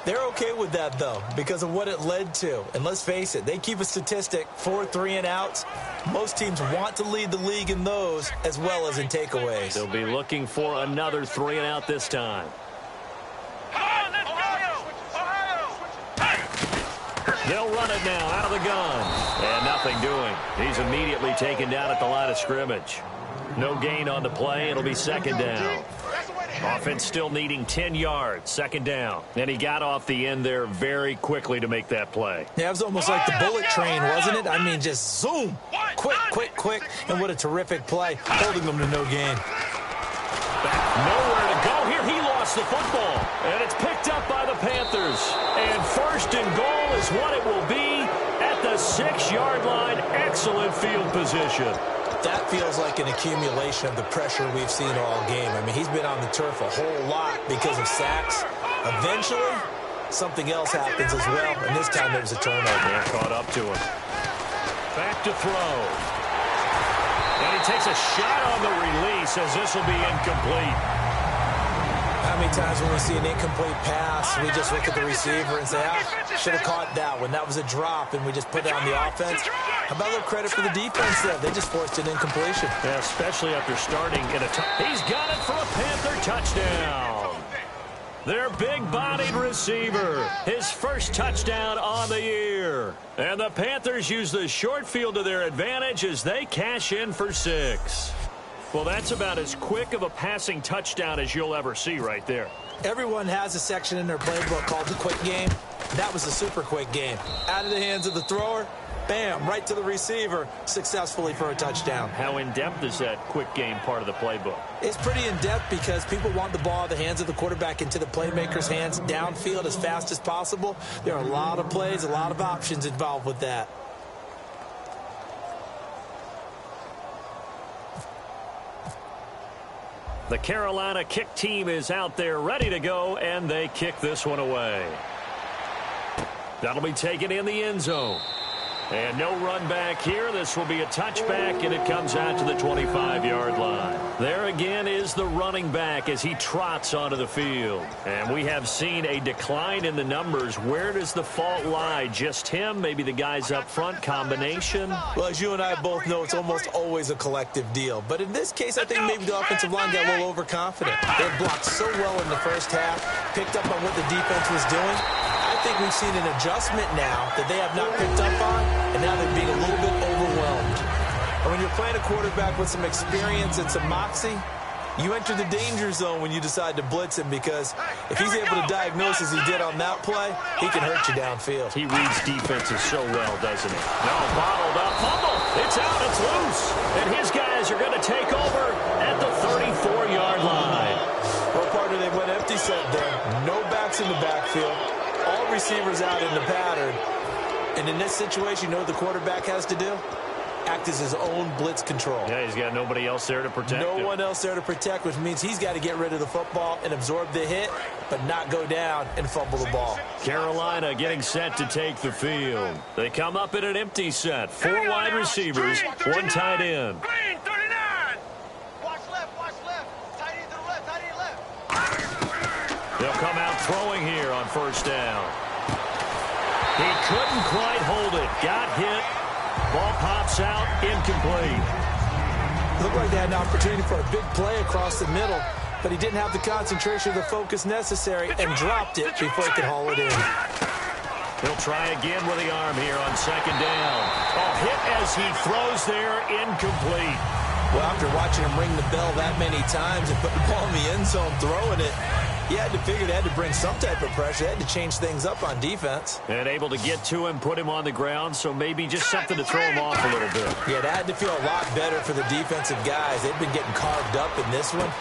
They're okay with that, though, because of what it led to. And let's face it, they keep a statistic, 4 3-and-outs. Most teams want to lead the league in those as well as in takeaways. They'll be looking for another 3-and-out this time. They'll run it now out of the gun. And nothing doing. He's immediately taken down at the line of scrimmage. No gain on the play. It'll be second down. Offense still needing 10 yards, second down. And he got off the end there very quickly to make that play. Yeah, it was almost like the bullet train, wasn't it? I mean, just zoom. Quick, quick, quick. And what a terrific play, holding them to no gain. Nowhere to go here. He lost the football. And it's picked up by the Panthers. And first and goal is what it will be at the 6-yard line. Excellent field position. That feels like an accumulation of the pressure we've seen all game. I mean, he's been on the turf a whole lot because of sacks. Eventually, something else happens as well, and this time it was a turnover. They're caught up to him. Back to throw. And he takes a shot on the release as this will be incomplete. How many times when we see an incomplete pass, we just look at the receiver and say, should have caught that one. That was a drop, and we just put it on the offense. How about a little credit for the defense there? They just forced an incompletion. Yeah, especially after starting in a he's got it for a Panther touchdown. Their big-bodied receiver, his first touchdown on the year. And the Panthers use the short field to their advantage as they cash in for 6. Well, that's about as quick of a passing touchdown as you'll ever see right there. Everyone has a section in their playbook called the quick game. That was a super quick game. Out of the hands of the thrower, bam, right to the receiver, successfully for a touchdown. How in-depth is that quick game part of the playbook? It's pretty in-depth because people want the ball in the hands of the quarterback into the playmaker's hands downfield as fast as possible. There are a lot of plays, a lot of options involved with that. The Carolina kick team is out there ready to go, and they kick this one away. That'll be taken in the end zone. And no run back here. This will be a touchback, and it comes out to the 25-yard line. There again is the running back as he trots onto the field. And we have seen a decline in the numbers. Where does the fault lie? Just him? Maybe the guys up front? Combination? Well, as you and I both know, it's almost always a collective deal. But in this case, I think maybe the offensive line got a little overconfident. They blocked so well in the first half, picked up on what the defense was doing. I think we've seen an adjustment now that they have not picked up on, and now they're being a little bit overwhelmed. And when you're playing a quarterback with some experience and some moxie, you enter the danger zone when you decide to blitz him, because if he's able to diagnose as he did on that play, he can hurt you downfield. He reads defenses so well, doesn't he? No, bottled up, fumble. It's out, it's loose. And his guys are going to take over at the 34-yard line. Well, partner, they went empty set there. No backs in the backfield. All receivers out in the pattern. And in this situation, you know what the quarterback has to do? Act as his own blitz control. Yeah, he's got nobody else there to protect him. No one else there to protect, which means he's got to get rid of the football and absorb the hit, but not go down and fumble the ball. Carolina getting set to take the field. They come up in an empty set. 4 wide receivers, 1 tight end. Green, 39. Watch left, watch left. Tight end to the left, tight end left. They'll come out throwing here on first down. He couldn't quite hold it. Got hit. Ball pops out, incomplete. Looked like they had an opportunity for a big play across the middle. but he didn't have the concentration or the focus necessary and dropped it before he could haul it in. He'll try again with the arm here on second down. Oh, hit as he throws there, incomplete. Well, after watching him ring the bell that many times and put the ball in the end zone throwing it, he had to figure they had to bring some type of pressure. They had to change things up on defense. And able to get to him, put him on the ground, so maybe just something to throw him off a little bit. Yeah, that had to feel a lot better for the defensive guys. They've been getting carved up in this one.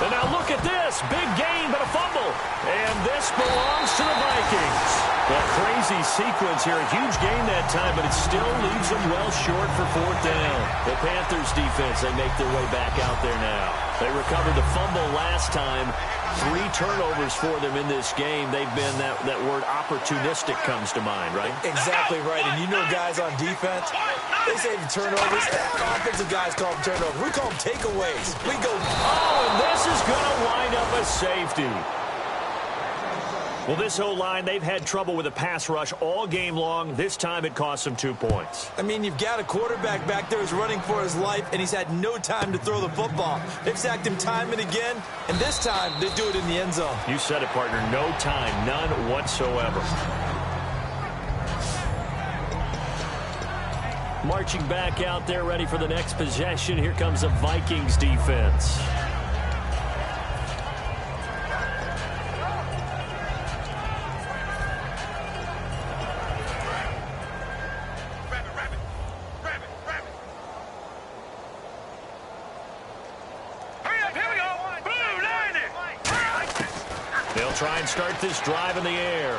And now look at this. Big gain, but a fumble. And this belongs to the Vikings. A crazy sequence here. A huge gain that time, but it still leaves them well short for fourth down. The Panthers defense, they make their way back out there now. They recovered the fumble last time. 3 turnovers for them in this game. They've been, that word opportunistic comes to mind, right? Exactly right. And you know guys on defense, they say the turnovers. Offensive guys call them turnovers. We call them takeaways. We go, oh, and this is going to wind up a safety. Well, this O-line, they've had trouble with a pass rush all game long. This time it cost them 2 points. I mean, you've got a quarterback back there who's running for his life, and he's had no time to throw the football. They've sacked him time and again, and this time they do it in the end zone. You said it, partner. No time, none whatsoever. Marching back out there, ready for the next possession. Here comes the Vikings defense. They'll try and start this drive in the air.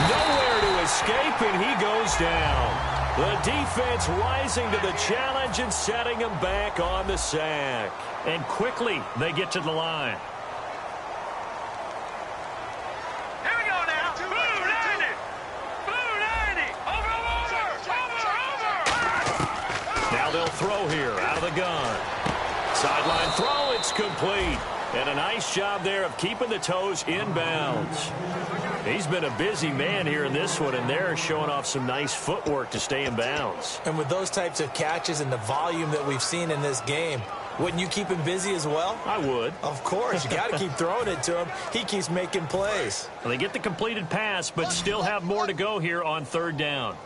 Nowhere to escape, and he goes down. The defense rising to the challenge and setting him back on the sack. And quickly, they get to the line. Here we go now. Blue 90. Blue 90. Over. Now they'll throw here out of the gun. Sideline throw, it's complete. And a nice job there of keeping the toes in bounds. He's been a busy man here in this one, and they're showing off some nice footwork to stay in bounds. And with those types of catches and the volume that we've seen in this game, wouldn't you keep him busy as well? I would. Of course. You got to keep throwing it to him. He keeps making plays. Well, they get the completed pass, but still have more to go here on third down.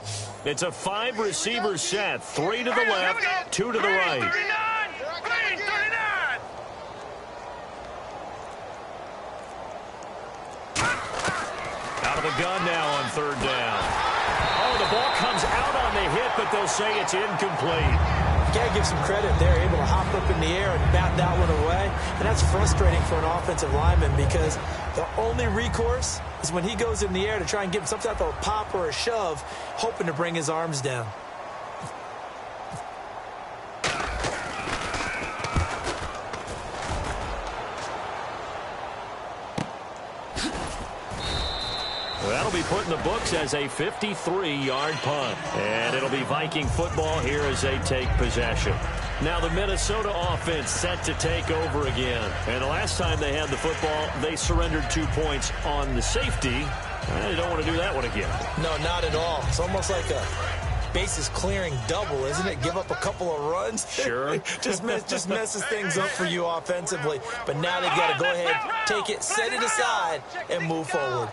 It's a 5-receiver set. 3 to the left, 2 to the right. The gun now on third down. Oh, the ball comes out on the hit, but they'll say it's incomplete. Got to give some credit. They're able to hop up in the air and bat that one away. And that's frustrating for an offensive lineman because the only recourse is when he goes in the air to try and give him some type of a pop or a shove, hoping to bring his arms down. That'll be put in the books as a 53-yard punt. And it'll be Viking football here as they take possession. Now the Minnesota offense set to take over again. And the last time they had the football, they surrendered 2 points on the safety. They don't want to do that one again. No, not at all. It's almost like a bases clearing double, isn't it? Give up a couple of runs. Sure. just messes things up for you offensively. But now they've got to go ahead, take it, set it aside, and move forward.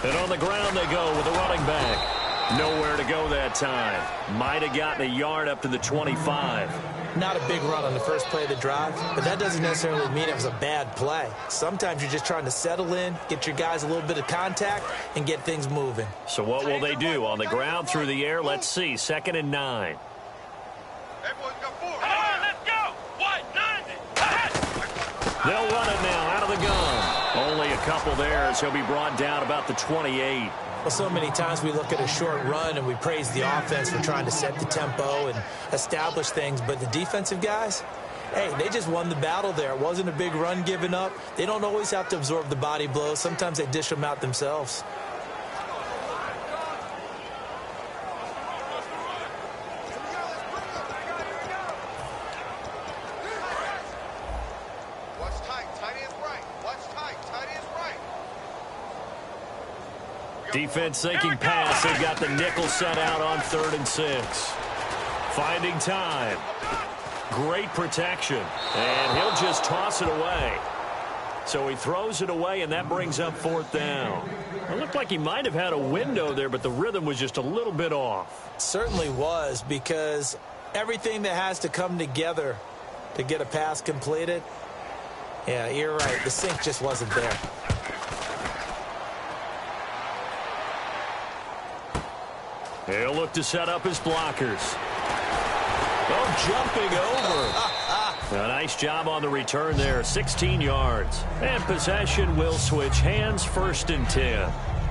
And on the ground they go with a running back. Nowhere to go that time. Might have gotten a yard up to the 25. Not a big run on the first play of the drive, but that doesn't necessarily mean it was a bad play. Sometimes you're just trying to settle in, get your guys a little bit of contact, and get things moving. So what will they do? On the ground, through the air, let's see. 2nd and 9. They'll run it now out of the gun. Only a couple there as he'll be brought down about the 28. Well, so many times we look at a short run and we praise the offense for trying to set the tempo and establish things, but the defensive guys, hey, they just won the battle there. It wasn't a big run given up. They don't always have to absorb the body blows. Sometimes they dish them out themselves. Defense thinking pass. They've got the nickel set out on 3rd and 6. Finding time. Great protection. And he'll just toss it away. So he throws it away, and that brings up 4th down. It looked like he might have had a window there, but the rhythm was just a little bit off. It certainly was, because everything that has to come together to get a pass completed, yeah, you're right. The sync just wasn't there. He'll look to set up his blockers. Oh, jumping over. A nice job on the return there, 16 yards. And possession will switch hands, 1st and 10.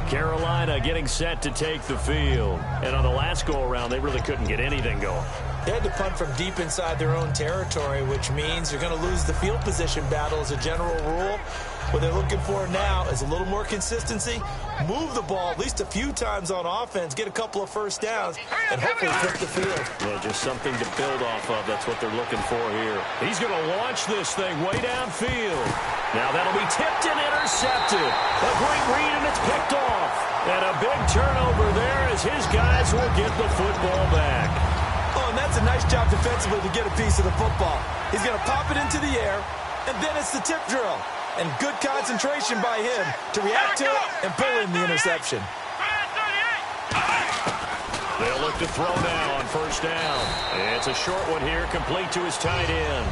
Carolina getting set to take the field. And on the last go-around, they really couldn't get anything going. They had to punt from deep inside their own territory, which means you're going to lose the field position battle as a general rule. What they're looking for now is a little more consistency, move the ball at least a few times on offense, get a couple of first downs, and hopefully flip the field. Yeah, just something to build off of. That's what they're looking for here. He's going to launch this thing way downfield. Now that'll be tipped and intercepted. A great read, and it's picked off. And a big turnover there as his guys will get the football back. Oh, and that's a nice job defensively to get a piece of the football. He's going to pop it into the air, and then it's the tip drill. And good concentration by him to react to it and pull in the interception. They'll look to throw now on 1st down. It's a short one here, complete to his tight end.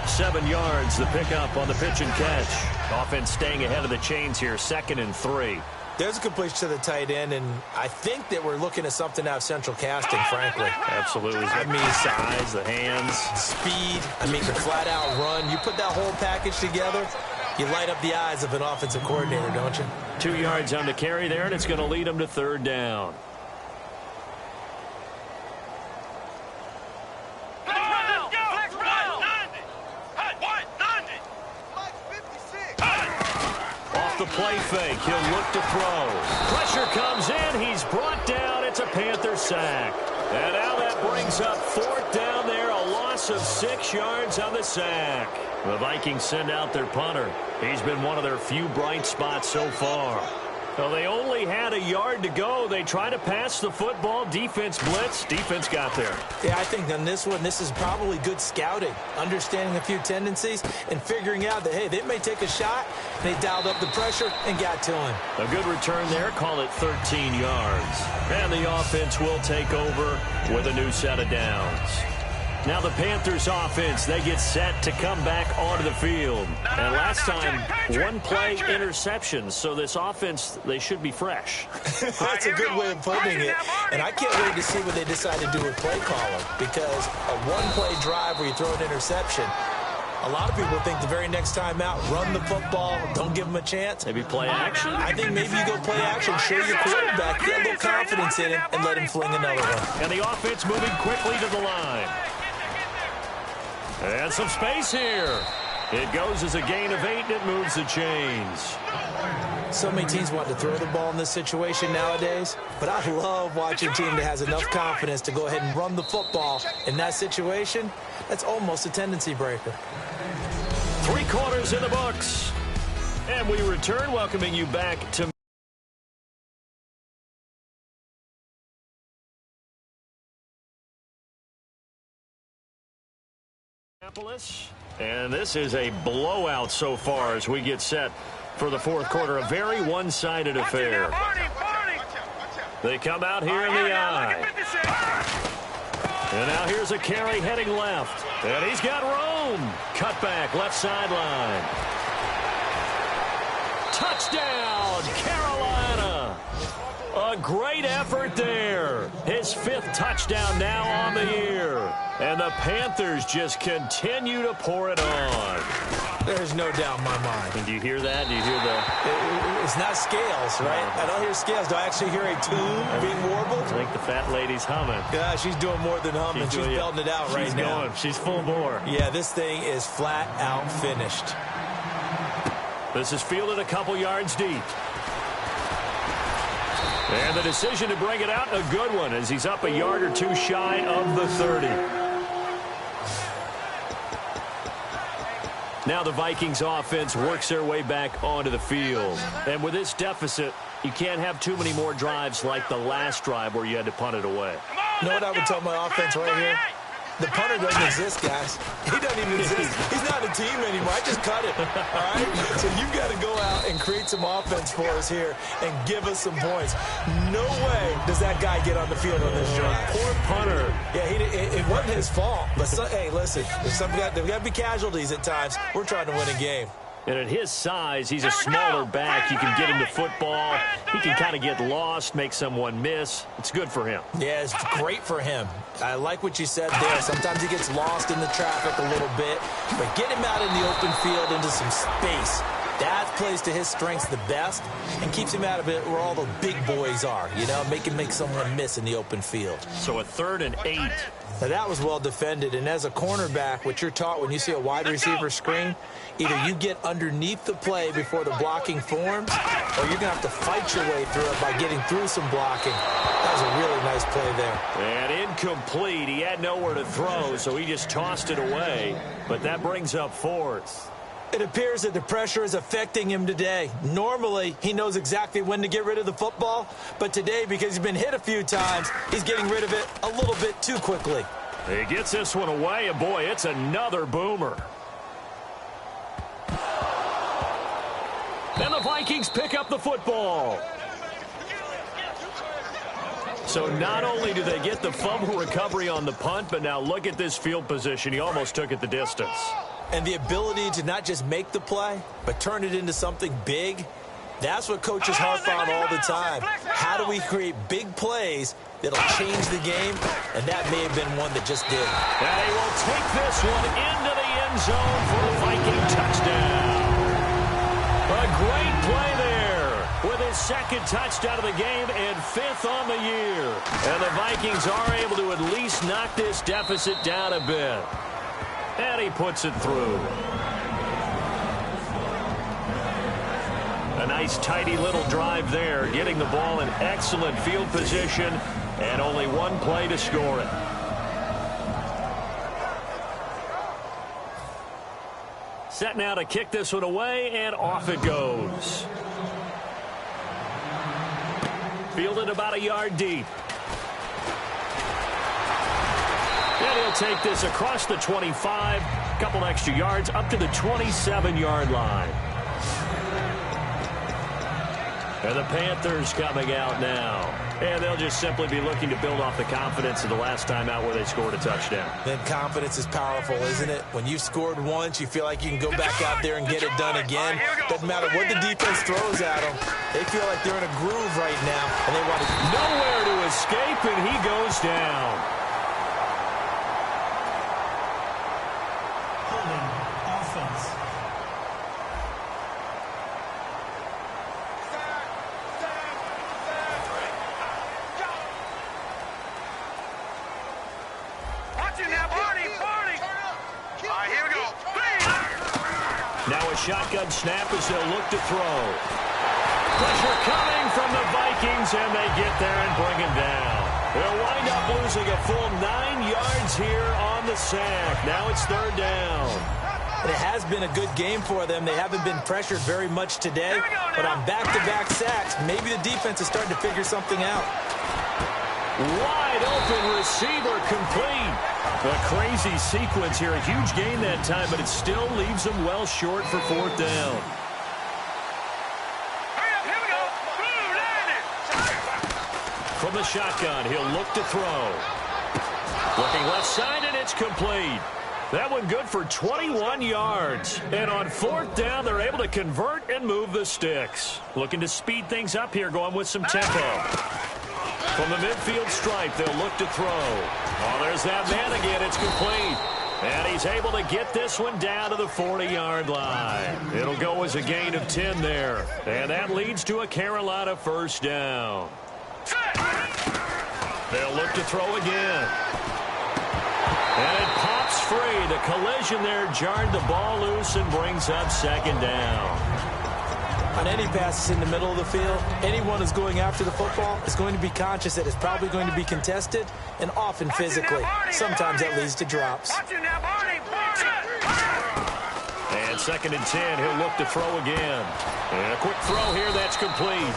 7 yards, the pickup on the pitch and catch. Offense staying ahead of the chains here, 2nd and 3. There's a completion to the tight end, and I think that we're looking at something out of central casting, frankly. Absolutely. I mean, size, the hands. Speed, I mean, the flat-out run. You put that whole package together, you light up the eyes of an offensive coordinator, don't you? 2 yards on the carry there, and it's going to lead him to 3rd down. Off the play fake, he'll look to throw. Pressure comes in, he's brought down. It's a Panther sack. And now that brings up 4th down there, a loss of 6 yards on the sack. The Vikings send out their punter. He's been one of their few bright spots so far. So they only had a yard to go. They try to pass the football. Defense blitz. Defense got there. Yeah, I think on this one, this is probably good scouting, understanding a few tendencies, and figuring out that, hey, they may take a shot. They dialed up the pressure and got to him. A good return there. Call it 13 yards. And the offense will take over with a new set of downs. Now the Panthers offense, they get set to come back onto the field. And last time, 1-play interceptions. So this offense, they should be fresh. That's a good way of putting it. And I can't wait to see what they decide to do with play calling. Because a 1-play drive where you throw an interception, a lot of people think the very next time out, run the football, don't give them a chance. Maybe play action? I think maybe you go play action, show your quarterback, get a little confidence in him, and let him fling another one. And the offense moving quickly to the line. And some space here. It goes as a gain of 8, and it moves the chains. So many teams want to throw the ball in this situation nowadays, but I love watching a team that has enough confidence to go ahead and run the football. In that situation, that's almost a tendency breaker. 3 quarters in the books. And we return, welcoming you back to and this is a blowout so far as we get set for the 4th quarter. A very one-sided affair. They come out here in the eye. And now here's a carry heading left. And he's got room. Cut back, left sideline. Touchdown, Carolina. A great effort there. His 5th touchdown now on the year. And the Panthers just continue to pour it on. There's no doubt in my mind. And do you hear that? Do you hear the... It's not scales, right? I don't hear scales. Do I actually hear a tune being warbled? I think the fat lady's humming. Yeah, she's doing more than humming. She's belting it out right now. She's full bore. Yeah, this thing is flat out finished. This is fielded a couple yards deep. And the decision to bring it out, a good one, as he's up a yard or 2 shy of the 30. Now the Vikings offense works their way back onto the field. And with this deficit, you can't have too many more drives like the last drive where you had to punt it away. You know what I would tell my offense right here? The punter doesn't exist, guys. He doesn't even exist. He's not a team anymore. I just cut him, all right? So you've got to go out and create some offense for us here and give us some points. No way does that guy get on the field on this drive. Poor punter. Yeah, it wasn't his fault. But, hey, listen, there's got to be casualties at times. We're trying to win a game. And at his size, he's a smaller back. You can get him to football. He can kind of get lost, make someone miss. It's good for him. Yeah, it's great for him. I like what you said there. Sometimes he gets lost in the traffic a little bit. But get him out in the open field into some space. That plays to his strengths the best and keeps him out of it where all the big boys are. You know, make him make someone miss in the open field. So a 3rd and 8. Now, that was well defended, and as a cornerback, what you're taught when you see a wide receiver screen, either you get underneath the play before the blocking forms, or you're going to have to fight your way through it by getting through some blocking. That was a really nice play there. And incomplete. He had nowhere to throw, so he just tossed it away. But that brings up 4th. It appears that the pressure is affecting him today. Normally, he knows exactly when to get rid of the football, but today, because he's been hit a few times, he's getting rid of it a little bit too quickly. He gets this one away, and boy, it's another boomer. And the Vikings pick up the football. So not only do they get the fumble recovery on the punt, but now look at this field position. He almost took it the distance. And the ability to not just make the play, but turn it into something big, that's what coaches harp on all the time. How do we create big plays that'll change the game? And that may have been one that just did. And he will take this one into the end zone for a Viking touchdown. A great play there with his 2nd touchdown of the game and 5th on the year. And the Vikings are able to at least knock this deficit down a bit. And he puts it through. A nice, tidy little drive there, getting the ball in excellent field position, and only one play to score it. Set now to kick this one away, and off it goes. Fielded about a yard deep. And he'll take this across the 25, a couple extra yards, up to the 27-yard line. And the Panthers coming out now. And they'll just simply be looking to build off the confidence of the last time out where they scored a touchdown. Then confidence is powerful, isn't it? When you've scored once, you feel like you can go back out there and get it done again. Doesn't matter what the defense throws at them. They feel like they're in a groove right now, and they want to... Nowhere to escape, and he goes down. Now a shotgun snap as they'll look to throw. Pressure coming from the Vikings, and they get there and bring him down. They'll wind up losing a full 9 yards here on the sack. Now it's 3rd down. It has been a good game for them. They haven't been pressured very much today, but on back-to-back sacks, maybe the defense is starting to figure something out. Wide open receiver complete. A crazy sequence here. A huge gain that time, but it still leaves them well short for 4th down. From the shotgun, he'll look to throw. Looking left side, and it's complete. That one good for 21 yards. And on 4th down, they're able to convert and move the sticks. Looking to speed things up here, going with some tempo. From the midfield stripe, they'll look to throw. Oh, there's that man again. It's complete. And he's able to get this one down to the 40-yard line. It'll go as a gain of 10 there. And that leads to a Carolina 1st down. They'll look to throw again. And it pops free. The collision there jarred the ball loose and brings up 2nd down. On any passes in the middle of the field, anyone who's going after the football is going to be conscious that it's probably going to be contested and often physically. Sometimes that leads to drops. And 2nd and 10. He'll look to throw again. And a quick throw here. That's complete.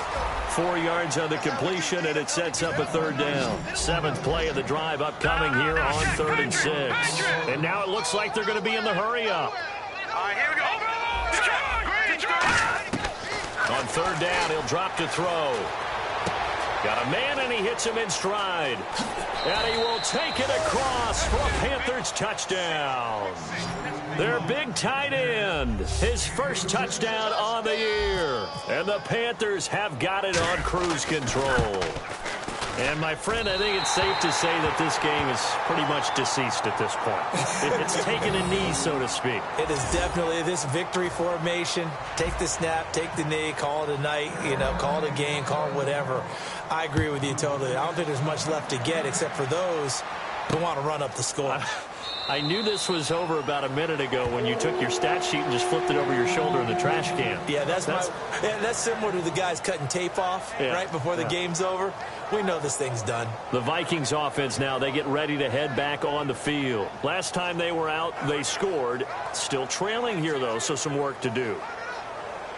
4 yards on the completion, and it sets up a 3rd down. 7th play of the drive upcoming here on 3rd and 6. And now it looks like they're going to be in the hurry-up. All right, here we go. On 3rd down, he'll drop to throw. Got a man, and he hits him in stride. And he will take it across for a Panthers touchdown. Their big tight end, his first touchdown on the year. And the Panthers have got it on cruise control. And, my friend, I think it's safe to say that this game is pretty much deceased at this point. It's taken a knee, so to speak. It is definitely this victory formation. Take the snap, take the knee, call it a night, call it a game, call it whatever. I agree with you totally. I don't think there's much left to get except for those who want to run up the score. I knew this was over about a minute ago when you took your stat sheet and just flipped it over your shoulder in the trash can. Yeah, that's similar to the guys cutting tape off right before the game's over. We know this thing's done. The Vikings offense now, they get ready to head back on the field. Last time they were out, they scored. Still trailing here, though, so some work to do.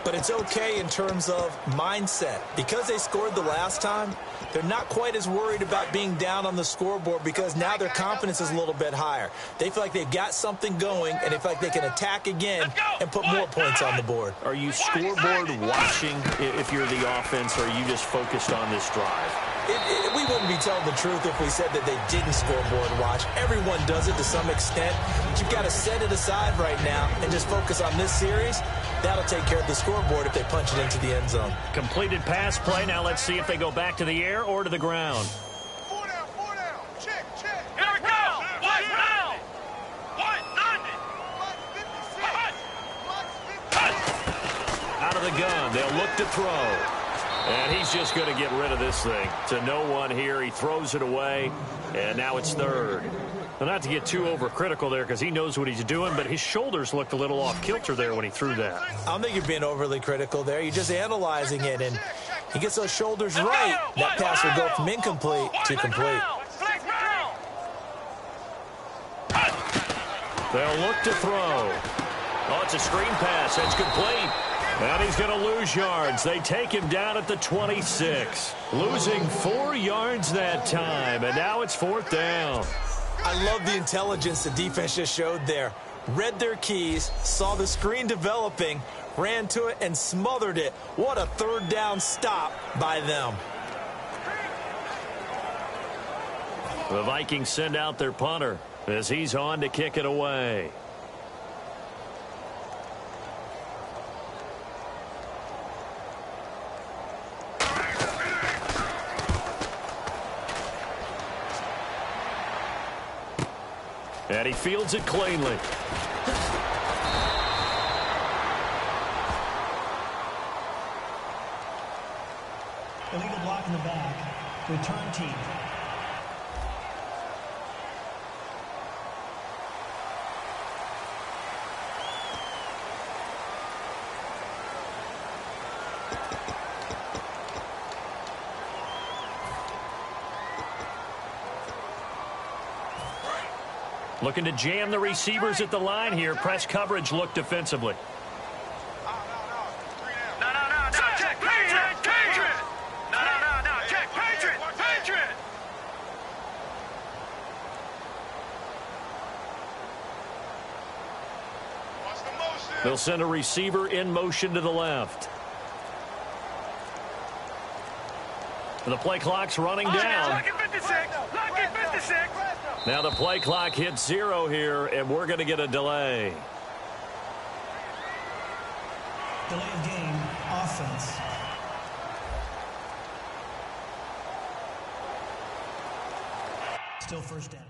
But it's okay in terms of mindset. Because they scored the last time, they're not quite as worried about being down on the scoreboard because now their confidence is a little bit higher. They feel like they've got something going, and they feel like they can attack again and put more points on the board. Are you scoreboard watching if you're the offense, or are you just focused on this drive? We wouldn't be telling the truth if we said that they didn't scoreboard watch. Everyone does it to some extent. But you've got to set it aside right now and just focus on this series. That'll take care of the scoreboard if they punch it into the end zone. Completed pass play. Now let's see if they go back to the air or to the ground. 4 down. Check. Here we go. Watch now. 190. Out of the gun. They'll look to throw. And he's just going to get rid of this thing. To no one here. He throws it away. And now it's 3rd. Well, not to get too overcritical there because he knows what he's doing, but his shoulders looked a little off kilter there when he threw that. I don't think you're being overly critical there. You're just analyzing it, and he gets those shoulders right. That pass will go from incomplete to complete. They'll look to throw. Oh, it's a screen pass. That's complete. And he's going to lose yards. They take him down at the 26. Losing 4 yards that time, and now it's 4th down. I love the intelligence the defense just showed there. Read their keys, saw the screen developing, ran to it, and smothered it. What a 3rd down stop by them. The Vikings send out their punter as he's on to kick it away. And he fields it cleanly. Illegal block in the back. Return team. Looking to jam the receivers at the line here. Press coverage look defensively. No. Check. Patriot. No. Check. Patriot. Watch the motion. They'll send a receiver in motion to the left. The play clock's running down. Lucky 56. Now the play clock hits 0 here, and we're going to get a delay. Delay of game, offense. Still 1st down.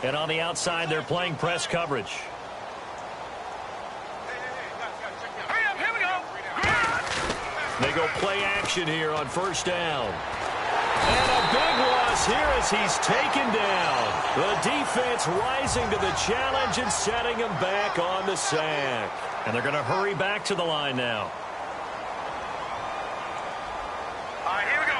And on the outside, they're playing press coverage. Here we go. They go play action here on first down. And a big loss here as he's taken down. The defense rising to the challenge and setting him back on the sack. And they're going to hurry back to the line now. Here we go.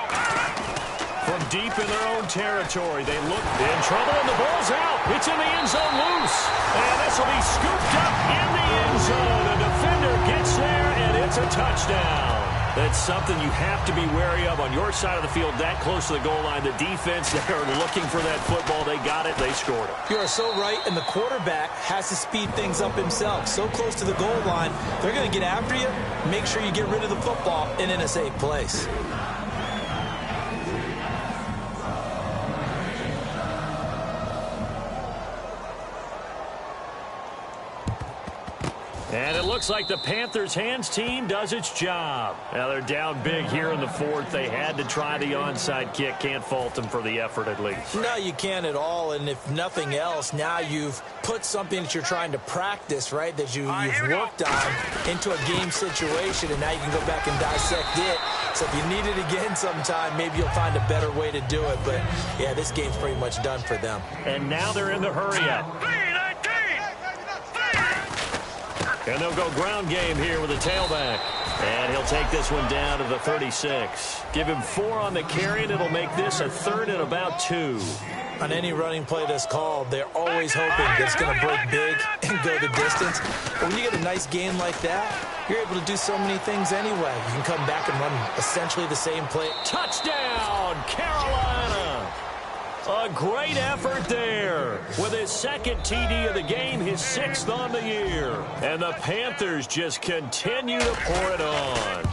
From deep in their own territory, they look in trouble, and the ball's out. It's in the end zone loose. And this will be scooped up in the end zone. The defender gets there, and it's a touchdown. That's something you have to be wary of on your side of the field, that close to the goal line. The defense, they're looking for that football. They got it. They scored it. You are so right, and the quarterback has to speed things up himself. So close to the goal line, they're going to get after you. Make sure you get rid of the football and in a safe place. And it looks like the Panthers' hands team does its job. Now they're down big here in the fourth. They had to try the onside kick. Can't fault them for the effort at least. No, you can't at all. And if nothing else, now you've put something that you're trying to practice, right, that you've worked on into a game situation, and now you can go back and dissect it. So if you need it again sometime, maybe you'll find a better way to do it. But, yeah, this game's pretty much done for them. And now they're in the hurry-up. And they'll go ground game here with a tailback. And he'll take this one down to the 36. Give him 4 on the carry, and it'll make this a 3rd and about 2. On any running play that's called, they're always hoping that it's going to break big and go the distance. But when you get a nice game like that, you're able to do so many things anyway. You can come back and run essentially the same play. Touchdown, Carolina! A great effort there with his 2nd TD of the game, his 6th on the year. And the Panthers just continue to pour it on.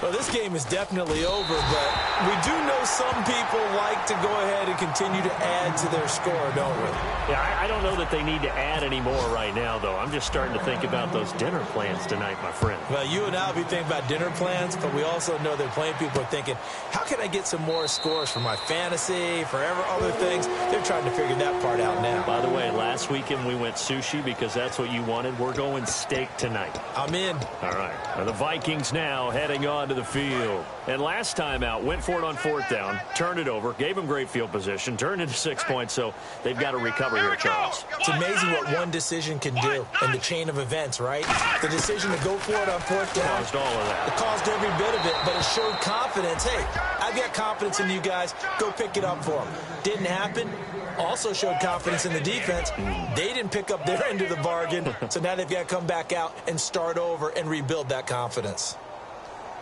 Well, this game is definitely over, but we do know some people like to go ahead and continue to add to their score, don't we? Yeah, I don't know that they need to add any more right now, though. I'm just starting to think about those dinner plans tonight, my friend. Well, you and I will be thinking about dinner plans, but we also know that plenty of people are thinking, how can I get some more scores for my fantasy, for other things? They're trying to figure that part out now. By the way, last weekend we went sushi because that's what you wanted. We're going steak tonight. I'm in. All right. Now the Vikings now heading on to the field. And last time out, went for it on 4th down, turned it over, gave them great field position, turned into 6 points, so they've got to recover here, Charles. It's amazing what one decision can do in the chain of events, right? The decision to go for it on 4th down. Caused all of that. It caused every bit of it, but it showed confidence. Hey, I've got confidence in you guys. Go pick it up for them. Didn't happen. Also showed confidence in the defense. They didn't pick up their end of the bargain, so now they've got to come back out and start over and rebuild that confidence.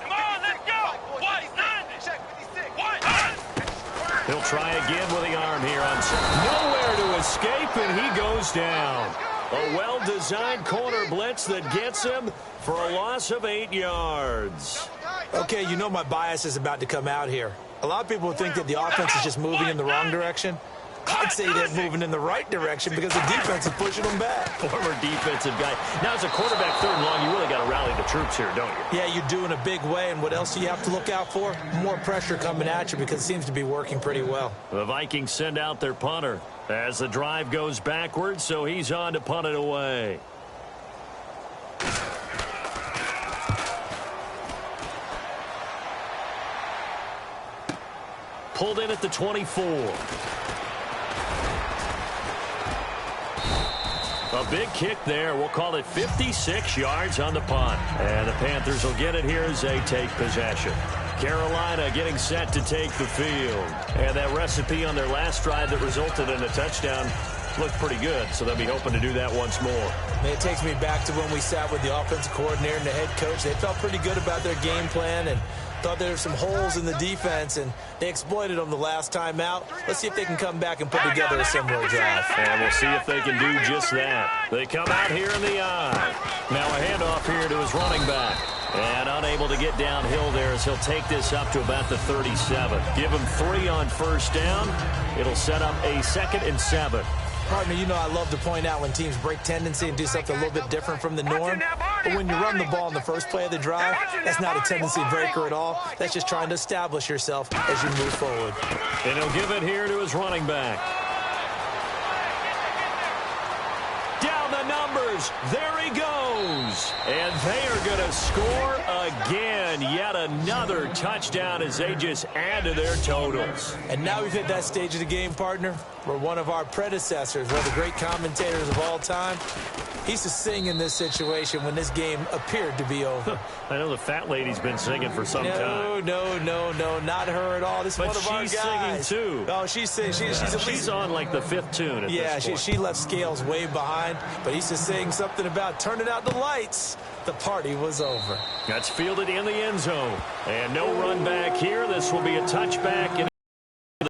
Come on, let's go. He'll try again with the arm here on nowhere to escape, and he goes down. A well-designed corner blitz that gets him for a loss of 8 yards. Okay, you know my bias is about to come out here. A lot of people think that the offense is just moving in the wrong direction. I'd say they're moving in the right direction because the defense is pushing them back. Former defensive guy. Now, as a quarterback 3rd and long, you really got to rally the troops here, don't you? Yeah, you do in a big way. And what else do you have to look out for? More pressure coming at you because it seems to be working pretty well. The Vikings send out their punter as the drive goes backwards, so he's on to punt it away. Pulled in at the 24. A big kick there. We'll call it 56 yards on the punt. And the Panthers will get it here as they take possession. Carolina getting set to take the field. And that recipe on their last drive that resulted in a touchdown looked pretty good, so they'll be hoping to do that once more. It takes me back to when we sat with the offensive coordinator and the head coach. They felt pretty good about their game plan and thought there were some holes in the defense, and they exploited them the last time out. Let's see if they can come back and put together a similar drive. And we'll see if they can do just that. They come out here in the eye. Now a handoff here to his running back. And unable to get downhill there as he'll take this up to about the 37. Give him 3 on 1st down. It'll set up a 2nd and 7. Partner, you know I love to point out when teams break tendency and do something a little bit different from the norm. But when you run the ball in the first play of the drive, that's not a tendency breaker at all. That's just trying to establish yourself as you move forward. And he'll give it here to his running back. fires. There he goes. And they are going to score again. Yet another touchdown as they just add to their totals. And now we've hit that stage of the game, partner, where one of our predecessors, one of the great commentators of all time, he used to sing in this situation when this game appeared to be over. I know the fat lady's been singing for some time. No, not her at all. This is one of our guys. But she's singing, too. Oh, she's singing. She's on, like, the 5th tune at this point. She left Scales way behind, but he used to sing something about turning out the lights. The party was over. That's fielded in the end zone. And no run back here. This will be a touchback. And